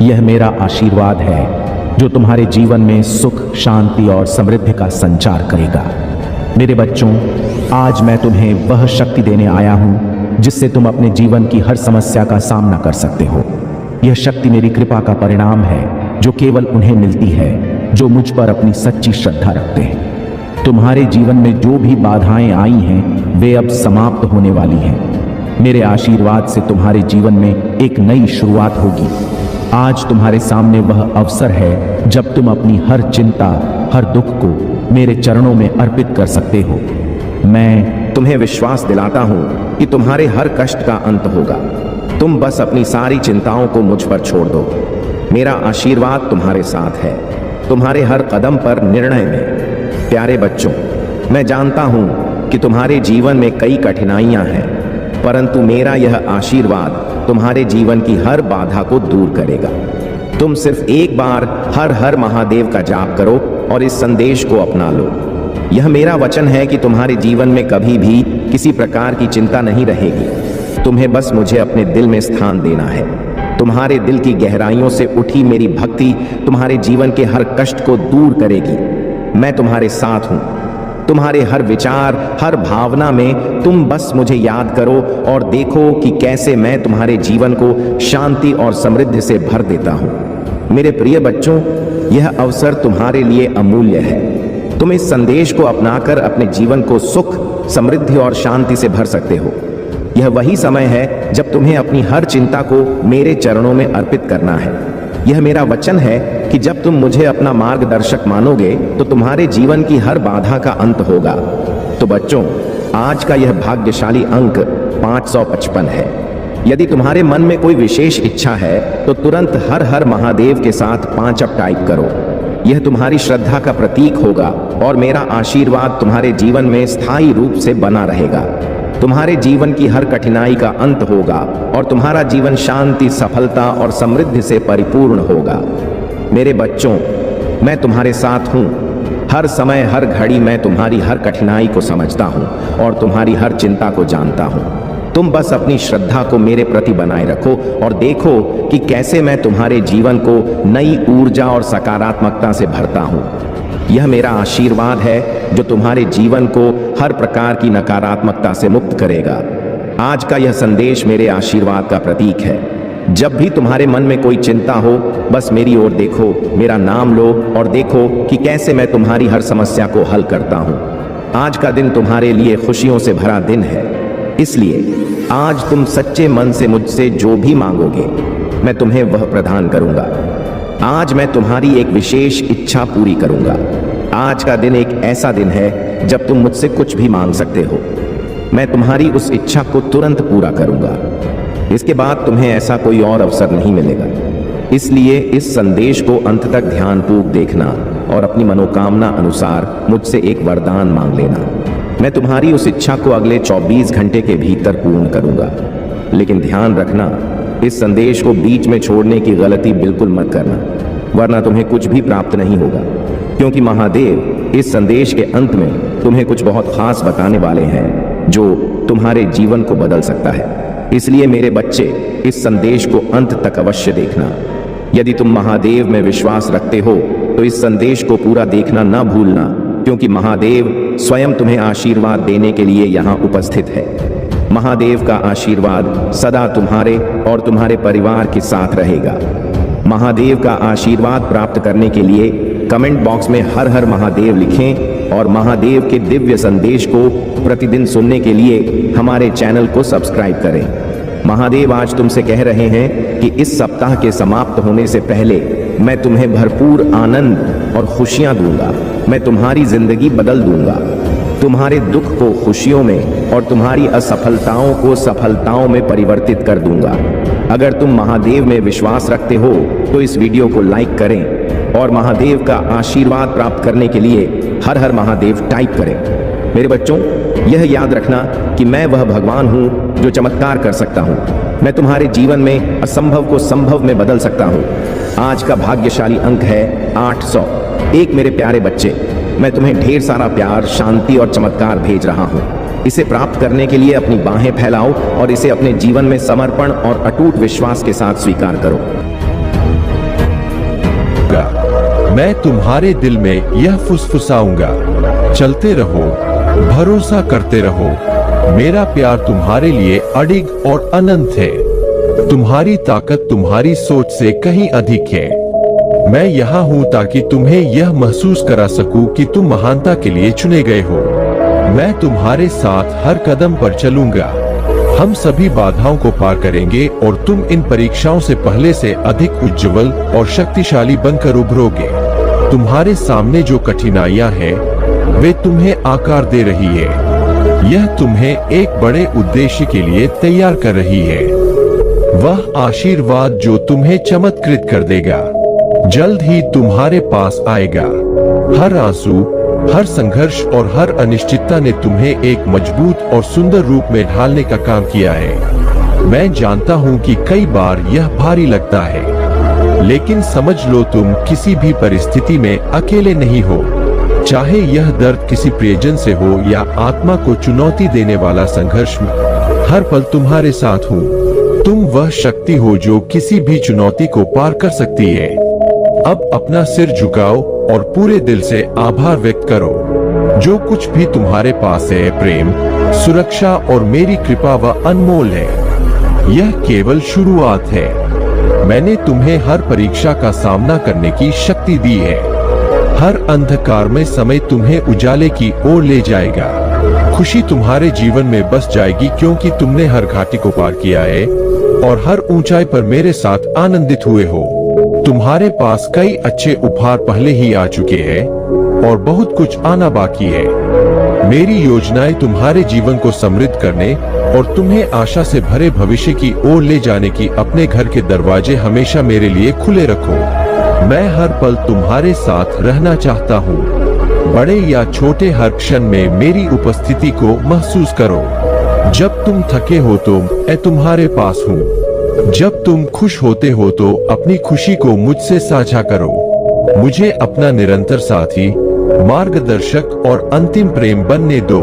यह मेरा आशीर्वाद है जो तुम्हारे जीवन में सुख, शांति और समृद्धि का संचार करेगा। मेरे बच्चों, आज मैं तुम्हें वह शक्ति देने आया हूं जिससे तुम अपने जीवन की हर समस्या का सामना कर सकते हो। यह शक्ति मेरी कृपा का परिणाम है जो केवल उन्हें मिलती है जो मुझ पर अपनी सच्ची श्रद्धा रखते हैं। तुम्हारे जीवन में जो भी बाधाएं आई हैं वे अब समाप्त होने वाली हैं। मेरे आशीर्वाद से तुम्हारे जीवन में एक नई शुरुआत होगी। आज तुम्हारे सामने वह अवसर है जब तुम अपनी हर चिंता, हर दुख को मेरे चरणों में अर्पित कर सकते हो। मैं तुम्हें विश्वास दिलाता हूं कि तुम्हारे हर कष्ट का अंत होगा। तुम बस अपनी सारी चिंताओं को मुझ पर छोड़ दो। मेरा आशीर्वाद तुम्हारे साथ है, तुम्हारे हर कदम पर, निर्णय में। प्यारे बच्चों, मैं जानता हूं कि तुम्हारे जीवन में कई कठिनाइयां हैं, परंतु मेरा यह आशीर्वाद तुम्हारे जीवन की हर बाधा को दूर करेगा। तुम सिर्फ एक बार हर हर महादेव का जाप करो और इस संदेश को अपना लो। यह मेरा वचन है कि तुम्हारे जीवन में कभी भी किसी प्रकार की चिंता नहीं रहेगी। तुम्हें बस मुझे अपने दिल में स्थान देना है। तुम्हारे दिल की गहराइयों से उठी मेरी भक्ति तुम्हारे जीवन के हर कष्ट को दूर करेगी। मैं तुम्हारे साथ हूं। तुम्हारे हर विचार, हर भावना में तुम बस मुझे याद करो और देखो कि कैसे मैं तुम्हारे जीवन को शांति और समृद्धि से भर देता हूं। मेरे प्रिय बच्चों, यह अवसर तुम्हारे लिए अमूल्य है। तुम इस संदेश को अपनाकर अपने जीवन को सुख, समृद्धि और शांति से भर सकते हो। यह वही समय है जब तुम्हें अपनी हर चिंता को मेरे चरणों में अर्पित करना है। यह मेरा वचन है कि जब तुम मुझे अपना मार्गदर्शक मानोगे तो तुम्हारे जीवन की हर बाधा का अंत होगा। तो बच्चों, आज का यह भाग्यशाली अंक 555 है। यदि तुम्हारे मन में कोई विशेष इच्छा है तो तुरंत हर हर महादेव के साथ 5 अप टाइप करो। यह तुम्हारी श्रद्धा का प्रतीक होगा और मेरा आशीर्वाद तुम्हारे जीवन में स्थायी रूप से बना रहेगा। तुम्हारे जीवन की हर कठिनाई का अंत होगा और तुम्हारा जीवन शांति, सफलता और समृद्धि से परिपूर्ण होगा। मेरे बच्चों, मैं तुम्हारे साथ हूँ। हर समय, हर घड़ी मैं तुम्हारी हर कठिनाई को समझता हूँ और तुम्हारी हर चिंता को जानता हूँ। तुम बस अपनी श्रद्धा को मेरे प्रति बनाए रखो और देखो कि कैसे मैं तुम्हारे जीवन को नई ऊर्जा और सकारात्मकता से भरता हूँ। यह मेरा आशीर्वाद है जो तुम्हारे जीवन को हर प्रकार की नकारात्मकता से मुक्त करेगा। आज का यह संदेश मेरे आशीर्वाद का प्रतीक है। जब भी तुम्हारे मन में कोई चिंता हो, बस मेरी ओर देखो, मेरा नाम लो और देखो कि कैसे मैं तुम्हारी हर समस्या को हल करता हूँ। आज का दिन तुम्हारे लिए खुशियों से भरा दिन है, इसलिए आज तुम सच्चे मन से मुझसे जो भी मांगोगे मैं तुम्हें वह प्रदान करूंगा। आज मैं तुम्हारी एक विशेष इच्छा पूरी करूंगा। आज का दिन एक ऐसा दिन है जब तुम मुझसे कुछ भी मांग सकते हो। मैं तुम्हारी उस इच्छा को तुरंत पूरा करूंगा। इसके बाद तुम्हें ऐसा कोई और अवसर नहीं मिलेगा। इसलिए इस संदेश को अंत तक ध्यानपूर्वक देखना और अपनी मनोकामना अनुसार मुझसे एक वरदान मांग लेना। मैं तुम्हारी उस इच्छा को अगले 24 घंटे के भीतर पूर्ण करूंगा। लेकिन ध्यान रखना, इस संदेश को बीच में छोड़ने की गलती बिल्कुल मत करना, वरना तुम्हें कुछ भी प्राप्त नहीं होगा, क्योंकि महादेव इस संदेश के अंत में तुम्हें कुछ बहुत खास बताने वाले हैं जो तुम्हारे जीवन को बदल सकता है। इसलिए मेरे बच्चे, इस संदेश को अंत तक अवश्य देखना। यदि तुम महादेव में विश्वास रखते हो तो इस संदेश को पूरा देखना ना भूलना, क्योंकि महादेव स्वयं तुम्हें आशीर्वाद देने के लिए यहाँ उपस्थित है। महादेव का आशीर्वाद सदा तुम्हारे और तुम्हारे परिवार के साथ रहेगा। महादेव का आशीर्वाद प्राप्त करने के लिए कमेंट बॉक्स में हर हर महादेव लिखें और महादेव के दिव्य संदेश को प्रतिदिन सुनने के लिए हमारे चैनल को सब्सक्राइब करें। महादेव आज तुमसे कह रहे हैं कि इस सप्ताह के समाप्त होने से पहले मैं तुम्हें भरपूर आनंद और खुशियां दूंगा। मैं तुम्हारी जिंदगी बदल दूंगा, तुम्हारे दुख को खुशियों में और तुम्हारी असफलताओं को सफलताओं में परिवर्तित कर दूंगा। अगर तुम महादेव में विश्वास रखते हो तो इस वीडियो को लाइक करें और महादेव का आशीर्वाद प्राप्त करने के लिए हर हर महादेव टाइप करें। मेरे बच्चों, यह याद रखना कि मैं वह भगवान हूं जो चमत्कार कर सकता हूं। मैं तुम्हारे जीवन में असंभव को संभव में बदल सकता हूं। आज का भाग्यशाली अंक है 800। एक मेरे प्यारे बच्चे, मैं तुम्हें ढेर सारा प्यार, शांति और चमत्कार भेज रहा हूं। इसे प्राप्त करने के लिए अपनी बाहें फैलाओ और इसे अपने जीवन में समर्पण और अटूट विश्वास के साथ स्वीकार करो। मैं तुम्हारे दिल में यह फुसफुसाऊंगा, चलते रहो, भरोसा करते रहो। मेरा प्यार तुम्हारे लिए अडिग और अनंत है। तुम्हारी ताकत तुम्हारी सोच से कहीं अधिक है। मैं यहाँ हूँ ताकि तुम्हें यह महसूस करा सकूं कि तुम महानता के लिए चुने गए हो। मैं तुम्हारे साथ हर कदम पर चलूंगा। हम सभी बाधाओं को पार करेंगे और तुम इन परीक्षाओं से पहले से अधिक उज्जवल और शक्तिशाली बनकर उभरोगे। तुम्हारे सामने जो कठिनाइयां हैं, वे तुम्हें आकार दे रही है। यह तुम्हें एक बड़े उद्देश्य के लिए तैयार कर रही है। वह आशीर्वाद जो तुम्हें चमत्कृत कर देगा जल्द ही तुम्हारे पास आएगा। हर आंसू, हर संघर्ष और हर अनिश्चितता ने तुम्हें एक मजबूत और सुंदर रूप में ढालने का काम किया है। मैं जानता हूँ कि कई बार यह भारी लगता है, लेकिन समझ लो तुम किसी भी परिस्थिति में अकेले नहीं हो। चाहे यह दर्द किसी प्रियजन से हो या आत्मा को चुनौती देने वाला संघर्ष में, हर पल तुम्हारे साथ हूँ। तुम वह शक्ति हो जो किसी भी चुनौती को पार कर सकती है। अब अपना सिर झुकाओ और पूरे दिल से आभार व्यक्त करो। जो कुछ भी तुम्हारे पास है, प्रेम, सुरक्षा और मेरी कृपा, वह अनमोल है। यह केवल शुरुआत है। मैंने तुम्हें हर परीक्षा का सामना करने की शक्ति दी है। हर अंधकार में समय तुम्हें उजाले की ओर ले जाएगा। खुशी तुम्हारे जीवन में बस जाएगी क्योंकि तुमने हर घाटी को पार किया है और हर ऊंचाई पर मेरे साथ आनंदित हुए हो। तुम्हारे पास कई अच्छे उपहार पहले ही आ चुके हैं और बहुत कुछ आना बाकी है। मेरी योजनाएं तुम्हारे जीवन को समृद्ध करने और तुम्हें आशा से भरे भविष्य की ओर ले जाने की। अपने घर के दरवाजे हमेशा मेरे लिए खुले रखो। मैं हर पल तुम्हारे साथ रहना चाहता हूँ। बड़े या छोटे हर क्षण में मेरी उपस्थिति को महसूस करो। जब तुम थके हो तो मैं तुम्हारे पास हूँ। जब तुम खुश होते हो तो अपनी खुशी को मुझसे साझा करो। मुझे अपना निरंतर साथी, मार्गदर्शक और अंतिम प्रेम बनने दो।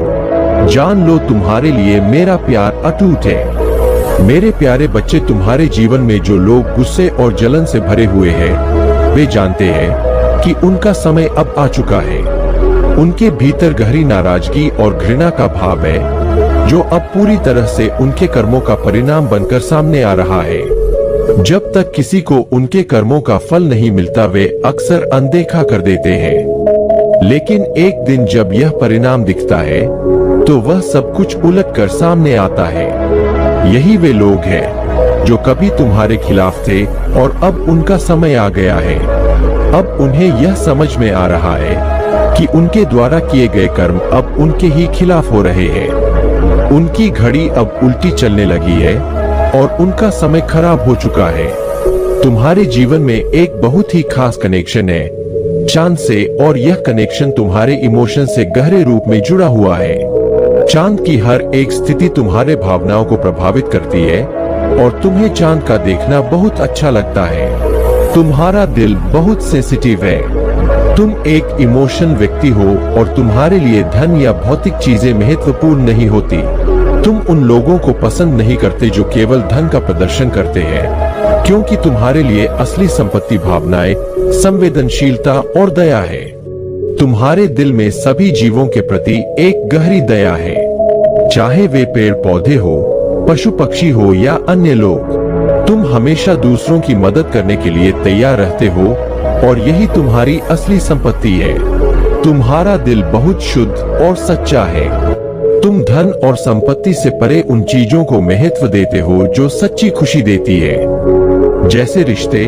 जान लो तुम्हारे लिए मेरा प्यार अटूट है। मेरे प्यारे बच्चे, तुम्हारे जीवन में जो लोग गुस्से और जलन से भरे हुए हैं, वे जानते हैं कि उनका समय अब आ चुका है। उनके भीतर गहरी नाराजगी और घृणा का भाव है जो अब पूरी तरह से उनके कर्मों का परिणाम बनकर सामने आ रहा है। जब तक किसी को उनके कर्मों का फल नहीं मिलता, वे अक्सर अनदेखा कर देते हैं। लेकिन एक दिन जब यह परिणाम दिखता है तो वह सब कुछ उलटकर सामने आता है। यही वे लोग हैं जो कभी तुम्हारे खिलाफ थे और अब उनका समय आ गया है। अब उन्हें यह समझ में आ रहा है कि उनके द्वारा किए गए कर्म अब उनके ही खिलाफ हो रहे हैं। उनकी घड़ी अब उल्टी चलने लगी है और उनका समय खराब हो चुका है। तुम्हारे जीवन में एक बहुत ही खास कनेक्शन है चांद से, और यह कनेक्शन तुम्हारे इमोशन से गहरे रूप में जुड़ा हुआ है। चांद की हर एक स्थिति तुम्हारे भावनाओं को प्रभावित करती है और तुम्हें चांद का देखना बहुत अच्छा लगता है। तुम्हारा दिल बहुत सेंसिटिव है। तुम एक इमोशन व्यक्ति हो और तुम्हारे लिए धन या भौतिक चीजें महत्वपूर्ण नहीं होती। तुम उन लोगों को पसंद नहीं करते जो केवल धन का प्रदर्शन करते हैं, क्योंकि तुम्हारे लिए असली संपत्ति भावनाएं, संवेदनशीलता और दया है। तुम्हारे दिल में सभी जीवों के प्रति एक गहरी दया है, चाहे वे पेड़ पौधे हो, पशु पक्षी हो या अन्य लोग। तुम हमेशा दूसरों की मदद करने के लिए तैयार रहते हो और यही तुम्हारी असली संपत्ति है। तुम्हारा दिल बहुत शुद्ध और सच्चा है। तुम धन और संपत्ति से परे उन चीजों को महत्व देते हो जो सच्ची खुशी देती है, जैसे रिश्ते,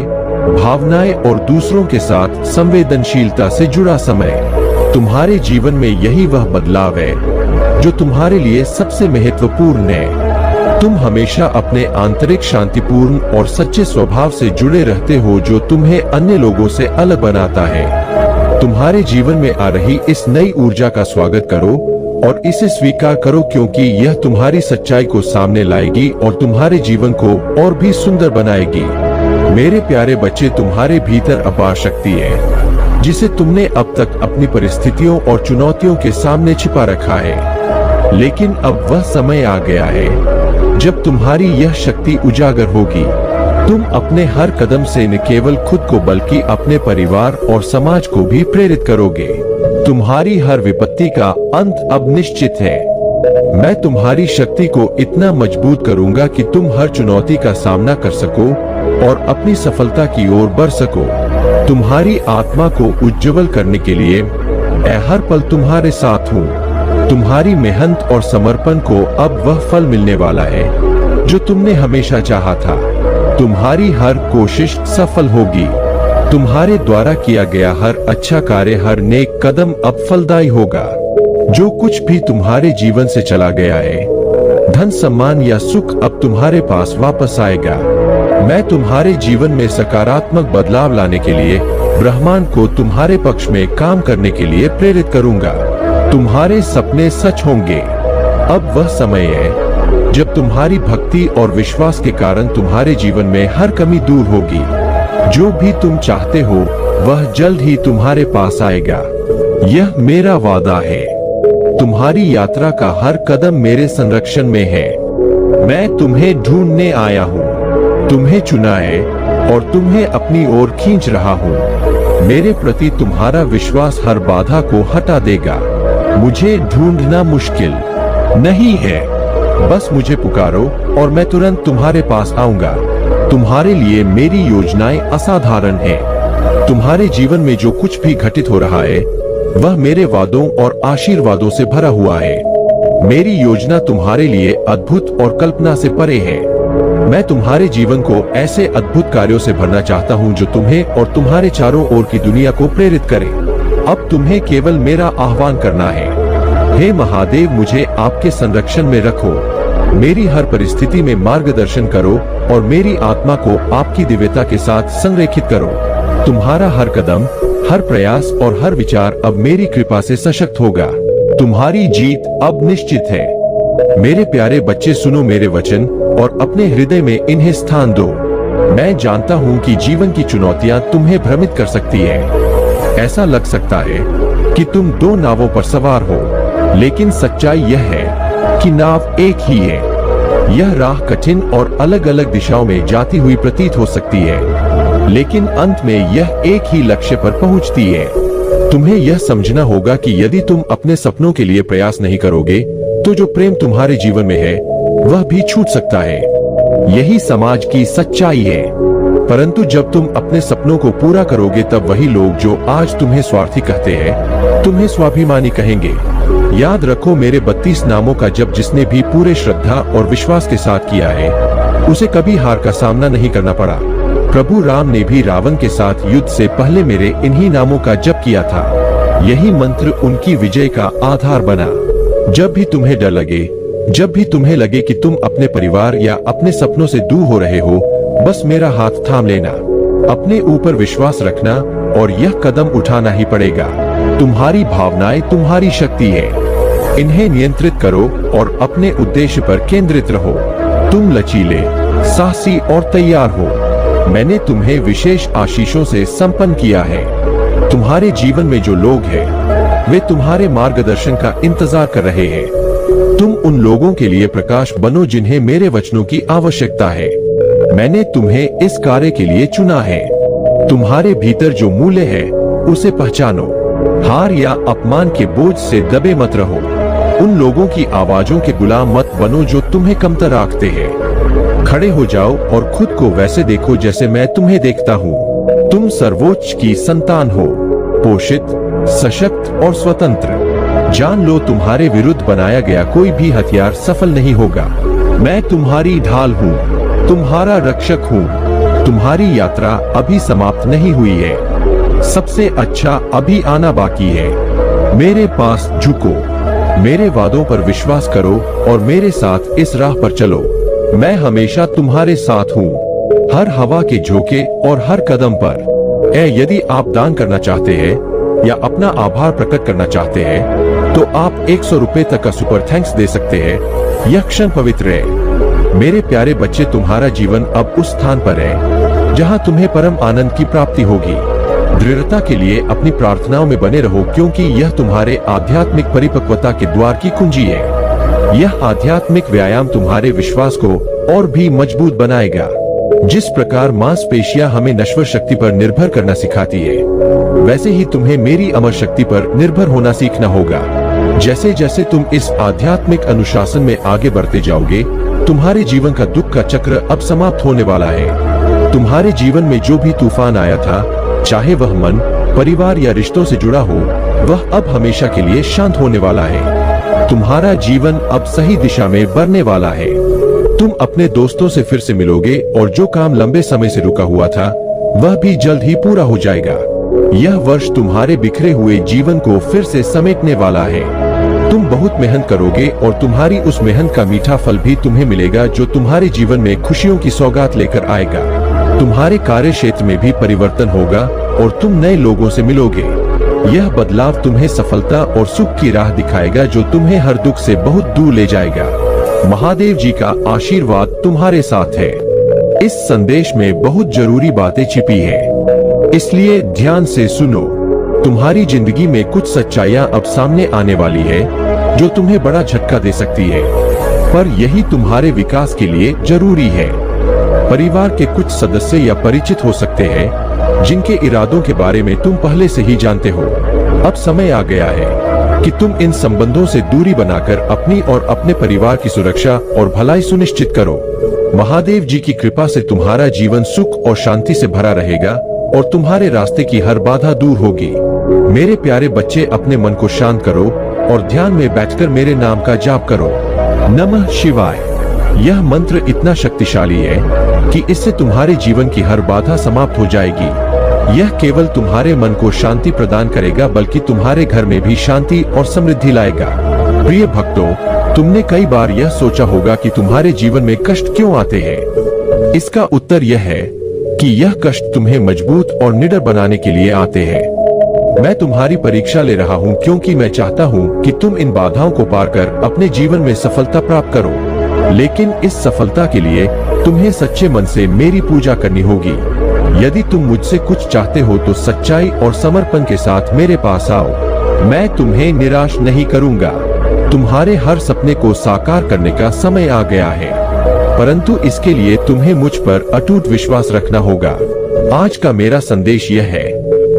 भावनाएं और दूसरों के साथ संवेदनशीलता से जुड़ा समय। तुम्हारे जीवन में यही वह बदलाव है जो तुम्हारे लिए सबसे महत्वपूर्ण है। तुम हमेशा अपने आंतरिक शांतिपूर्ण और सच्चे स्वभाव से जुड़े रहते हो जो तुम्हें अन्य लोगों से अलग बनाता है। तुम्हारे जीवन में आ रही इस नई ऊर्जा का स्वागत करो और इसे स्वीकार करो, क्योंकि यह तुम्हारी सच्चाई को सामने लाएगी और तुम्हारे जीवन को और भी सुंदर बनाएगी। मेरे प्यारे बच्चे, तुम्हारे भीतर अपार शक्ति है जिसे तुमने अब तक अपनी परिस्थितियों और चुनौतियों के सामने छिपा रखा है, लेकिन अब वह समय आ गया है जब तुम्हारी यह शक्ति उजागर होगी। तुम अपने हर कदम से न केवल खुद को बल्कि अपने परिवार और समाज को भी प्रेरित करोगे। तुम्हारी हर विपत्ति का अंत अब निश्चित है। मैं तुम्हारी शक्ति को इतना मजबूत करूंगा कि तुम हर चुनौती का सामना कर सको और अपनी सफलता की ओर बढ़ सको। तुम्हारी आत्मा को उज्जवल करने के लिए मैं हर पल तुम्हारे साथ हूँ। तुम्हारी मेहनत और समर्पण को अब वह फल मिलने वाला है जो तुमने हमेशा चाहा था। तुम्हारी हर कोशिश सफल होगी। तुम्हारे द्वारा किया गया हर अच्छा कार्य, हर नेक कदम अब फलदायी होगा। जो कुछ भी तुम्हारे जीवन से चला गया है, धन, सम्मान या सुख, अब तुम्हारे पास वापस आएगा। मैं तुम्हारे जीवन में सकारात्मक बदलाव लाने के लिए ब्रह्मांड को तुम्हारे पक्ष में काम करने के लिए प्रेरित करूंगा। तुम्हारे सपने सच होंगे। अब वह समय है जब तुम्हारी भक्ति और विश्वास के कारण तुम्हारे जीवन में हर कमी दूर होगी। जो भी तुम चाहते हो वह जल्द ही तुम्हारे पास आएगा। यह मेरा वादा है। तुम्हारी यात्रा का हर कदम मेरे संरक्षण में है। मैं तुम्हें ढूंढने आया हूँ, तुम्हें चुना है और तुम्हें अपनी ओर खींच रहा हूँ। मेरे प्रति तुम्हारा विश्वास हर बाधा को हटा देगा। मुझे ढूंढना मुश्किल नहीं है, बस मुझे पुकारो और मैं तुरंत तुम्हारे पास आऊंगा। तुम्हारे लिए मेरी योजनाएं असाधारण हैं। तुम्हारे जीवन में जो कुछ भी घटित हो रहा है वह मेरे वादों और आशीर्वादों से भरा हुआ है। मेरी योजना तुम्हारे लिए अद्भुत और कल्पना से परे है। मैं तुम्हारे जीवन को ऐसे अद्भुत कार्यों से भरना चाहता हूँ जो तुम्हें और तुम्हारे चारों ओर की दुनिया को प्रेरित करे। अब तुम्हें केवल मेरा आह्वान करना है। हे महादेव, मुझे आपके संरक्षण में रखो। मेरी हर परिस्थिति में मार्गदर्शन करो और मेरी आत्मा को आपकी दिव्यता के साथ संरेखित करो। तुम्हारा हर कदम, हर प्रयास और हर विचार अब मेरी कृपा से सशक्त होगा। तुम्हारी जीत अब निश्चित है। मेरे प्यारे बच्चे, सुनो मेरे वचन और अपने हृदय में इन्हें स्थान दो। मैं जानता हूँ कि जीवन की चुनौतियाँ तुम्हें भ्रमित कर सकती है। ऐसा लग सकता है कि तुम दो नावों पर सवार हो, लेकिन सच्चाई यह है कि नाव एक ही है। यह राह कठिन और अलग अलग दिशाओं में जाती हुई प्रतीत हो सकती है, लेकिन अंत में यह एक ही लक्ष्य पर पहुंचती है। तुम्हें यह समझना होगा कि यदि तुम अपने सपनों के लिए प्रयास नहीं करोगे तो जो प्रेम तुम्हारे जीवन में है वह भी छूट सकता है। यही समाज की सच्चाई है। परंतु जब तुम अपने सपनों को पूरा करोगे तब वही लोग जो आज तुम्हें स्वार्थी कहते हैं तुम्हें स्वाभिमानी कहेंगे। याद रखो, मेरे 32 नामों का जप जिसने भी पूरे श्रद्धा और विश्वास के साथ किया है उसे कभी हार का सामना नहीं करना पड़ा। प्रभु राम ने भी रावण के साथ युद्ध से पहले मेरे इन्हीं नामों का जप किया था। यही मंत्र उनकी विजय का आधार बना। जब भी तुम्हें डर लगे, जब भी तुम्हें लगे कि तुम अपने परिवार या अपने सपनों से दूर हो रहे हो, बस मेरा हाथ थाम लेना। अपने ऊपर विश्वास रखना और यह कदम उठाना ही पड़ेगा। तुम्हारी भावनाएं तुम्हारी शक्ति है। इन्हें नियंत्रित करो और अपने उद्देश्य पर केंद्रित रहो। तुम लचीले, साहसी और तैयार हो। मैंने तुम्हें विशेष आशीषों से संपन्न किया है। तुम्हारे जीवन में जो लोग हैं वे तुम्हारे मार्गदर्शन का इंतजार कर रहे हैं। तुम उन लोगों के लिए प्रकाश बनो जिन्हें मेरे वचनों की आवश्यकता है। मैंने तुम्हें इस कार्य के लिए चुना है। तुम्हारे भीतर जो मूल्य है उसे पहचानो। हार या अपमान के बोझ से दबे मत रहो। उन लोगों की आवाजों के गुलाम मत बनो जो तुम्हें कमतर आंकते हैं। खड़े हो जाओ और खुद को वैसे देखो जैसे मैं तुम्हें देखता हूँ। तुम सर्वोच्च की संतान हो, पोषित, सशक्त और स्वतंत्र। जान लो तुम्हारे विरुद्ध बनाया गया कोई भी हथियार सफल नहीं होगा। मैं तुम्हारी ढाल हूँ, तुम्हारा रक्षक हूँ। तुम्हारी यात्रा अभी समाप्त नहीं हुई है। सबसे अच्छा अभी आना बाकी है। मेरे पास झुको, मेरे वादों पर विश्वास करो और मेरे साथ इस राह पर चलो। मैं हमेशा तुम्हारे साथ हूँ, हर हवा के झोंके और हर कदम पर। यदि आप दान करना चाहते हैं या अपना आभार प्रकट करना चाहते हैं तो आप 100 रुपए तक का सुपर थैंक्स दे सकते हैं। यह क्षण पवित्र है। मेरे प्यारे बच्चे, तुम्हारा जीवन अब उस स्थान पर है जहां तुम्हें परम आनंद की प्राप्ति होगी। दृढ़ता के लिए अपनी प्रार्थनाओं में बने रहो, क्योंकि यह तुम्हारे आध्यात्मिक परिपक्वता के द्वार की कुंजी है। यह आध्यात्मिक व्यायाम तुम्हारे विश्वास को और भी मजबूत बनाएगा। जिस प्रकार मांसपेशियां हमें नश्वर शक्ति पर निर्भर करना सिखाती है, वैसे ही तुम्हें मेरी अमर शक्ति पर निर्भर होना सीखना होगा। जैसे जैसे तुम इस आध्यात्मिक अनुशासन में आगे बढ़ते जाओगे, तुम्हारे जीवन का दुख का चक्र अब समाप्त होने वाला है। तुम्हारे जीवन में जो भी तूफान आया था, चाहे वह मन, परिवार या रिश्तों से जुड़ा हो, वह अब हमेशा के लिए शांत होने वाला है। तुम्हारा जीवन अब सही दिशा में बढ़ने वाला है। तुम अपने दोस्तों से फिर से मिलोगे और जो काम लंबे समय से रुका हुआ था वह भी जल्द ही पूरा हो जाएगा। यह वर्ष तुम्हारे बिखरे हुए जीवन को फिर से समेटने वाला है। तुम बहुत मेहनत करोगे और तुम्हारी उस मेहनत का मीठा फल भी तुम्हें मिलेगा, जो तुम्हारे जीवन में खुशियों की सौगात लेकर आएगा। तुम्हारे कार्य क्षेत्र में भी परिवर्तन होगा और तुम नए लोगों से मिलोगे। यह बदलाव तुम्हें सफलता और सुख की राह दिखाएगा, जो तुम्हें हर दुख से बहुत दूर ले जाएगा। महादेव जी का आशीर्वाद तुम्हारे साथ है। इस संदेश में बहुत जरूरी बातें छिपी है, इसलिए ध्यान से सुनो। तुम्हारी जिंदगी में कुछ सच्चाइयां अब सामने आने वाली है जो तुम्हें बड़ा झटका दे सकती है, पर यही तुम्हारे विकास के लिए जरूरी है। परिवार के कुछ सदस्य या परिचित हो सकते हैं जिनके इरादों के बारे में तुम पहले से ही जानते हो। अब समय आ गया है कि तुम इन संबंधों से दूरी बनाकर अपनी और अपने परिवार की सुरक्षा और भलाई सुनिश्चित करो। महादेव जी की कृपा से तुम्हारा जीवन सुख और शांति से भरा रहेगा और तुम्हारे रास्ते की हर बाधा दूर होगी। मेरे प्यारे बच्चे, अपने मन को शांत करो और ध्यान में बैठकर मेरे नाम का जाप करो। नमः शिवाय। यह मंत्र इतना शक्तिशाली है कि इससे तुम्हारे जीवन की हर बाधा समाप्त हो जाएगी। यह केवल तुम्हारे मन को शांति प्रदान करेगा, बल्कि तुम्हारे घर में भी शांति और समृद्धि लाएगा। प्रिय भक्तों, तुमने कई बार यह सोचा होगा कि तुम्हारे जीवन में कष्ट क्यों आते हैं। इसका उत्तर यह है कि यह कष्ट तुम्हें मजबूत और निडर बनाने के लिए आते हैं। मैं तुम्हारी परीक्षा ले रहा हूँ, क्योंकि मैं चाहता हूँ कि तुम इन बाधाओं को पार कर अपने जीवन में सफलता प्राप्त करो। लेकिन इस सफलता के लिए तुम्हें सच्चे मन से मेरी पूजा करनी होगी। यदि तुम मुझसे कुछ चाहते हो तो सच्चाई और समर्पण के साथ मेरे पास आओ। मैं तुम्हें निराश नहीं करूंगा। तुम्हारे हर सपने को साकार करने का समय आ गया है, परंतु इसके लिए तुम्हें मुझ पर अटूट विश्वास रखना होगा। आज का मेरा संदेश यह है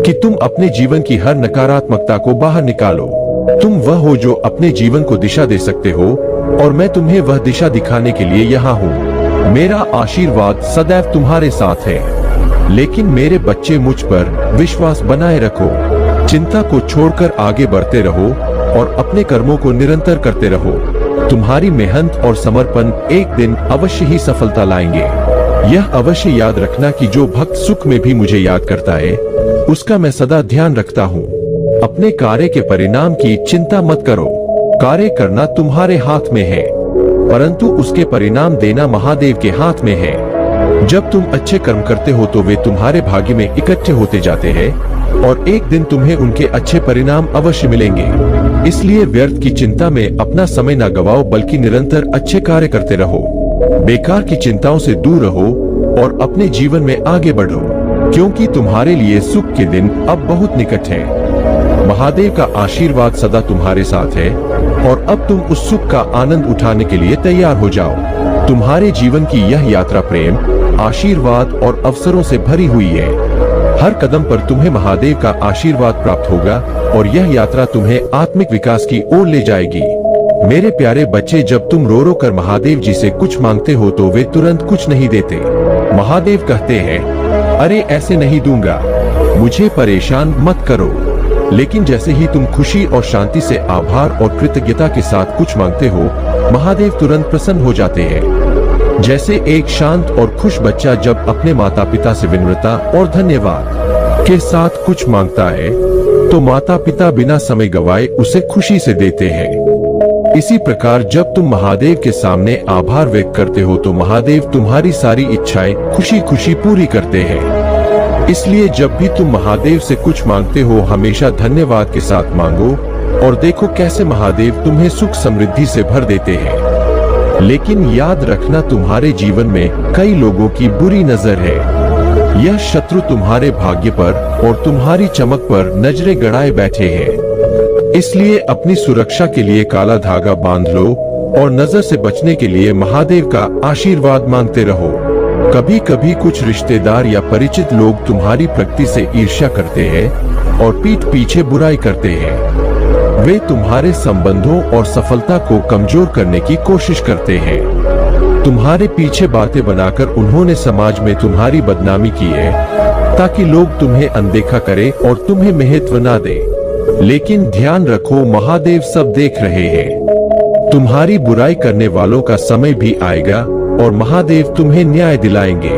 कि तुम अपने जीवन की हर नकारात्मकता को बाहर निकालो। तुम वह हो जो अपने जीवन को दिशा दे सकते हो, और मैं तुम्हें वह दिशा दिखाने के लिए यहाँ हूँ। मेरा आशीर्वाद सदैव तुम्हारे साथ है। लेकिन मेरे बच्चे, मुझ पर विश्वास बनाए रखो। चिंता को छोड़कर आगे बढ़ते रहो और अपने कर्मों को निरंतर करते रहो। तुम्हारी मेहनत और समर्पण एक दिन अवश्य ही सफलता लाएंगे। यह अवश्य याद रखना कि जो भक्त सुख में भी मुझे याद करता है, उसका मैं सदा ध्यान रखता हूँ। अपने कार्य के परिणाम की चिंता मत करो। कार्य करना तुम्हारे हाथ में है, परंतु उसके परिणाम देना महादेव के हाथ में है। जब तुम अच्छे कर्म करते हो तो वे तुम्हारे भाग्य में इकट्ठे होते जाते हैं, और एक दिन तुम्हें उनके अच्छे परिणाम अवश्य मिलेंगे। इसलिए व्यर्थ की चिंता में अपना समय न गवाओ, बल्कि निरंतर अच्छे कार्य करते रहो। बेकार की चिंताओं से दूर रहो और अपने जीवन में आगे बढ़ो, क्योंकि तुम्हारे लिए सुख के दिन अब बहुत निकट है। महादेव का आशीर्वाद सदा तुम्हारे साथ है और अब तुम उस सुख का आनंद उठाने के लिए तैयार हो जाओ। तुम्हारे जीवन की यह यात्रा प्रेम, आशीर्वाद और अवसरों से भरी हुई है। हर कदम पर तुम्हें महादेव का आशीर्वाद प्राप्त होगा और यह यात्रा तुम्हें आत्मिक विकास की ओर ले जाएगी। मेरे प्यारे बच्चे, जब तुम रो रो कर महादेव जी से कुछ मांगते हो तो वे तुरंत कुछ नहीं देते। महादेव कहते हैं, अरे ऐसे नहीं दूंगा, मुझे परेशान मत करो। लेकिन जैसे ही तुम खुशी और शांति से आभार और कृतज्ञता के साथ कुछ मांगते हो, महादेव तुरंत प्रसन्न हो जाते हैं। जैसे एक शांत और खुश बच्चा जब अपने माता पिता से विनम्रता और धन्यवाद के साथ कुछ मांगता है तो माता पिता बिना समय गवाए उसे खुशी से देते हैं। इसी प्रकार जब तुम महादेव के सामने आभार व्यक्त करते हो तो महादेव तुम्हारी सारी इच्छाएं खुशी खुशी पूरी करते हैं। इसलिए जब भी तुम महादेव से कुछ मांगते हो, हमेशा धन्यवाद के साथ मांगो और देखो कैसे महादेव तुम्हें सुख समृद्धि से भर देते हैं। लेकिन याद रखना, तुम्हारे जीवन में कई लोगों की बुरी नजर है। यह शत्रु तुम्हारे भाग्य पर और तुम्हारी चमक पर नजरें गड़ाए बैठे हैं। इसलिए अपनी सुरक्षा के लिए काला धागा बांध लो और नजर से बचने के लिए महादेव का आशीर्वाद मांगते रहो। कभी कभी कुछ रिश्तेदार या परिचित लोग तुम्हारी प्रगति से ईर्ष्या करते हैं और पीठ पीछे बुराई करते हैं। वे तुम्हारे संबंधों और सफलता को कमजोर करने की कोशिश करते हैं। तुम्हारे पीछे बातें बनाकर उन्होंने समाज में तुम्हारी बदनामी की है ताकि लोग तुम्हें अनदेखा करें और तुम्हें महत्व न दे। लेकिन ध्यान रखो, महादेव सब देख रहे हैं। तुम्हारी बुराई करने वालों का समय भी आएगा और महादेव तुम्हें न्याय दिलाएंगे।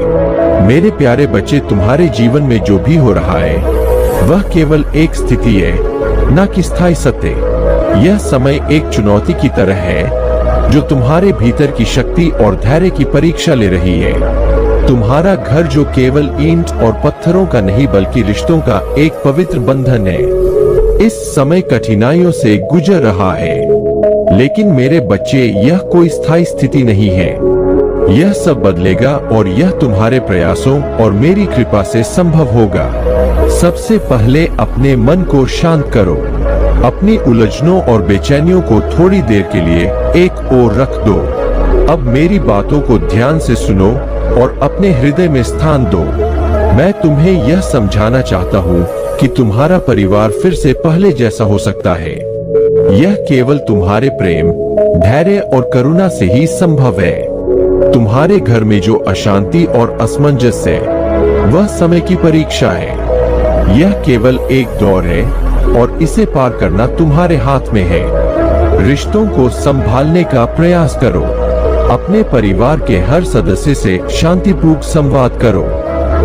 मेरे प्यारे बच्चे, तुम्हारे जीवन में जो भी हो रहा है वह केवल एक स्थिति है, न कि स्थायी सत्य। यह समय एक चुनौती की तरह है जो तुम्हारे भीतर की शक्ति और धैर्य की परीक्षा ले रही है। तुम्हारा घर जो केवल ईंट और पत्थरों का नहीं बल्कि रिश्तों का एक पवित्र बंधन है, इस समय कठिनाइयों से गुजर रहा है। लेकिन मेरे बच्चे, यह कोई स्थायी स्थिति नहीं है। यह सब बदलेगा और यह तुम्हारे प्रयासों और मेरी कृपा से संभव होगा। सबसे पहले अपने मन को शांत करो। अपनी उलझनों और बेचैनियों को थोड़ी देर के लिए एक ओर रख दो। अब मेरी बातों को ध्यान से सुनो और अपने हृदय में स्थान दो। मैं तुम्हें यह समझाना चाहता हूँ कि तुम्हारा परिवार फिर से पहले जैसा हो सकता है। यह केवल तुम्हारे प्रेम, धैर्य और करुणा से ही संभव है। तुम्हारे घर में जो अशांति और असमंजस है वह समय की परीक्षा है। यह केवल एक दौर है और इसे पार करना तुम्हारे हाथ में है। रिश्तों को संभालने का प्रयास करो। अपने परिवार के हर सदस्य से शांतिपूर्वक संवाद करो।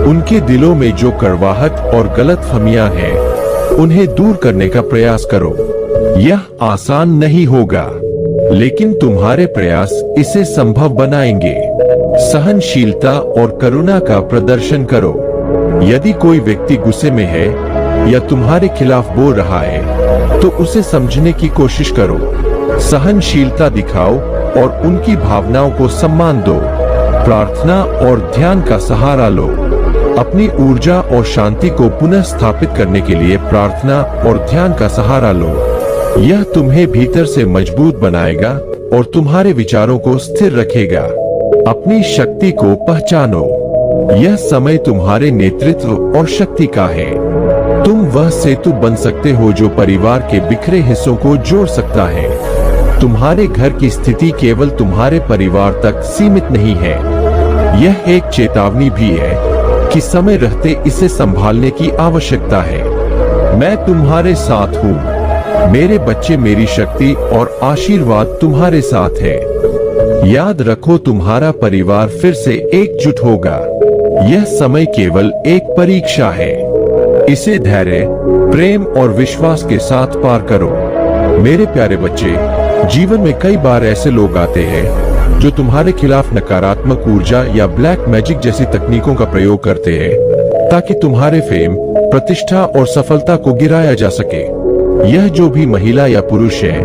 उनके दिलों में जो कड़वाहट और गलतफहमियां हैं, उन्हें दूर करने का प्रयास करो। यह आसान नहीं होगा, लेकिन तुम्हारे प्रयास इसे संभव बनाएंगे। सहनशीलता और करुणा का प्रदर्शन करो। यदि कोई व्यक्ति गुस्से में है या तुम्हारे खिलाफ बोल रहा है तो उसे समझने की कोशिश करो। सहनशीलता दिखाओ और उनकी भावनाओं को सम्मान दो। प्रार्थना और ध्यान का सहारा लो। अपनी ऊर्जा और शांति को पुनः स्थापित करने के लिए प्रार्थना और ध्यान का सहारा लो। यह तुम्हें भीतर से मजबूत बनाएगा और तुम्हारे विचारों को स्थिर रखेगा। अपनी शक्ति को पहचानो। यह समय तुम्हारे नेतृत्व और शक्ति का है। तुम वह सेतु बन सकते हो जो परिवार के बिखरे हिस्सों को जोड़ सकता है। तुम्हारे घर की स्थिति केवल तुम्हारे परिवार तक सीमित नहीं है। यह एक चेतावनी भी है कि समय रहते इसे संभालने की आवश्यकता है। मैं तुम्हारे साथ हूँ। मेरे बच्चे, मेरी शक्ति और आशीर्वाद तुम्हारे साथ है। याद रखो, तुम्हारा परिवार फिर से एकजुट होगा। यह समय केवल एक परीक्षा है। इसे धैर्य, प्रेम और विश्वास के साथ पार करो। मेरे प्यारे बच्चे, जीवन में कई बार ऐसे लोग आते हैं जो तुम्हारे खिलाफ नकारात्मक ऊर्जा या ब्लैक मैजिक जैसी तकनीकों का प्रयोग करते हैं ताकि तुम्हारे फेम, प्रतिष्ठा और सफलता को गिराया जा सके। यह जो भी महिला या पुरुष है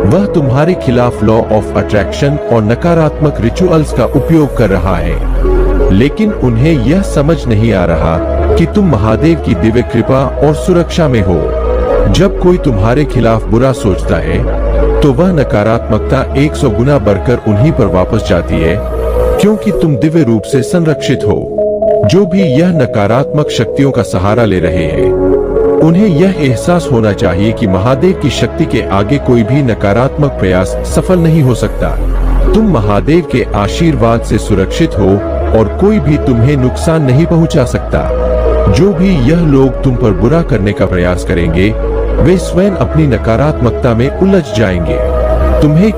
वह तुम्हारे खिलाफ लॉ ऑफ अट्रैक्शन और नकारात्मक रिचुअल्स का उपयोग कर रहा है, लेकिन उन्हें यह समझ नहीं आ रहा कि तुम महादेव की दिव्य कृपा और सुरक्षा में हो। जब कोई तुम्हारे खिलाफ बुरा सोचता है तो वह नकारात्मकता 100 गुना बढ़कर उन्हीं पर वापस जाती है, क्योंकि तुम दिव्य रूप से संरक्षित हो। जो भी यह नकारात्मक शक्तियों का सहारा ले रहे हैं, उन्हें यह एहसास होना चाहिए कि महादेव की शक्ति के आगे कोई भी नकारात्मक प्रयास सफल नहीं हो सकता। तुम महादेव के आशीर्वाद से सुरक्षित हो और कोई भी तुम्हें नुकसान नहीं पहुंचा सकता। जो भी यह लोग तुम पर बुरा करने का प्रयास करेंगे, वे स्वयं अपनी नकारात्मकता में उलझ जाएंगे। तुम्हें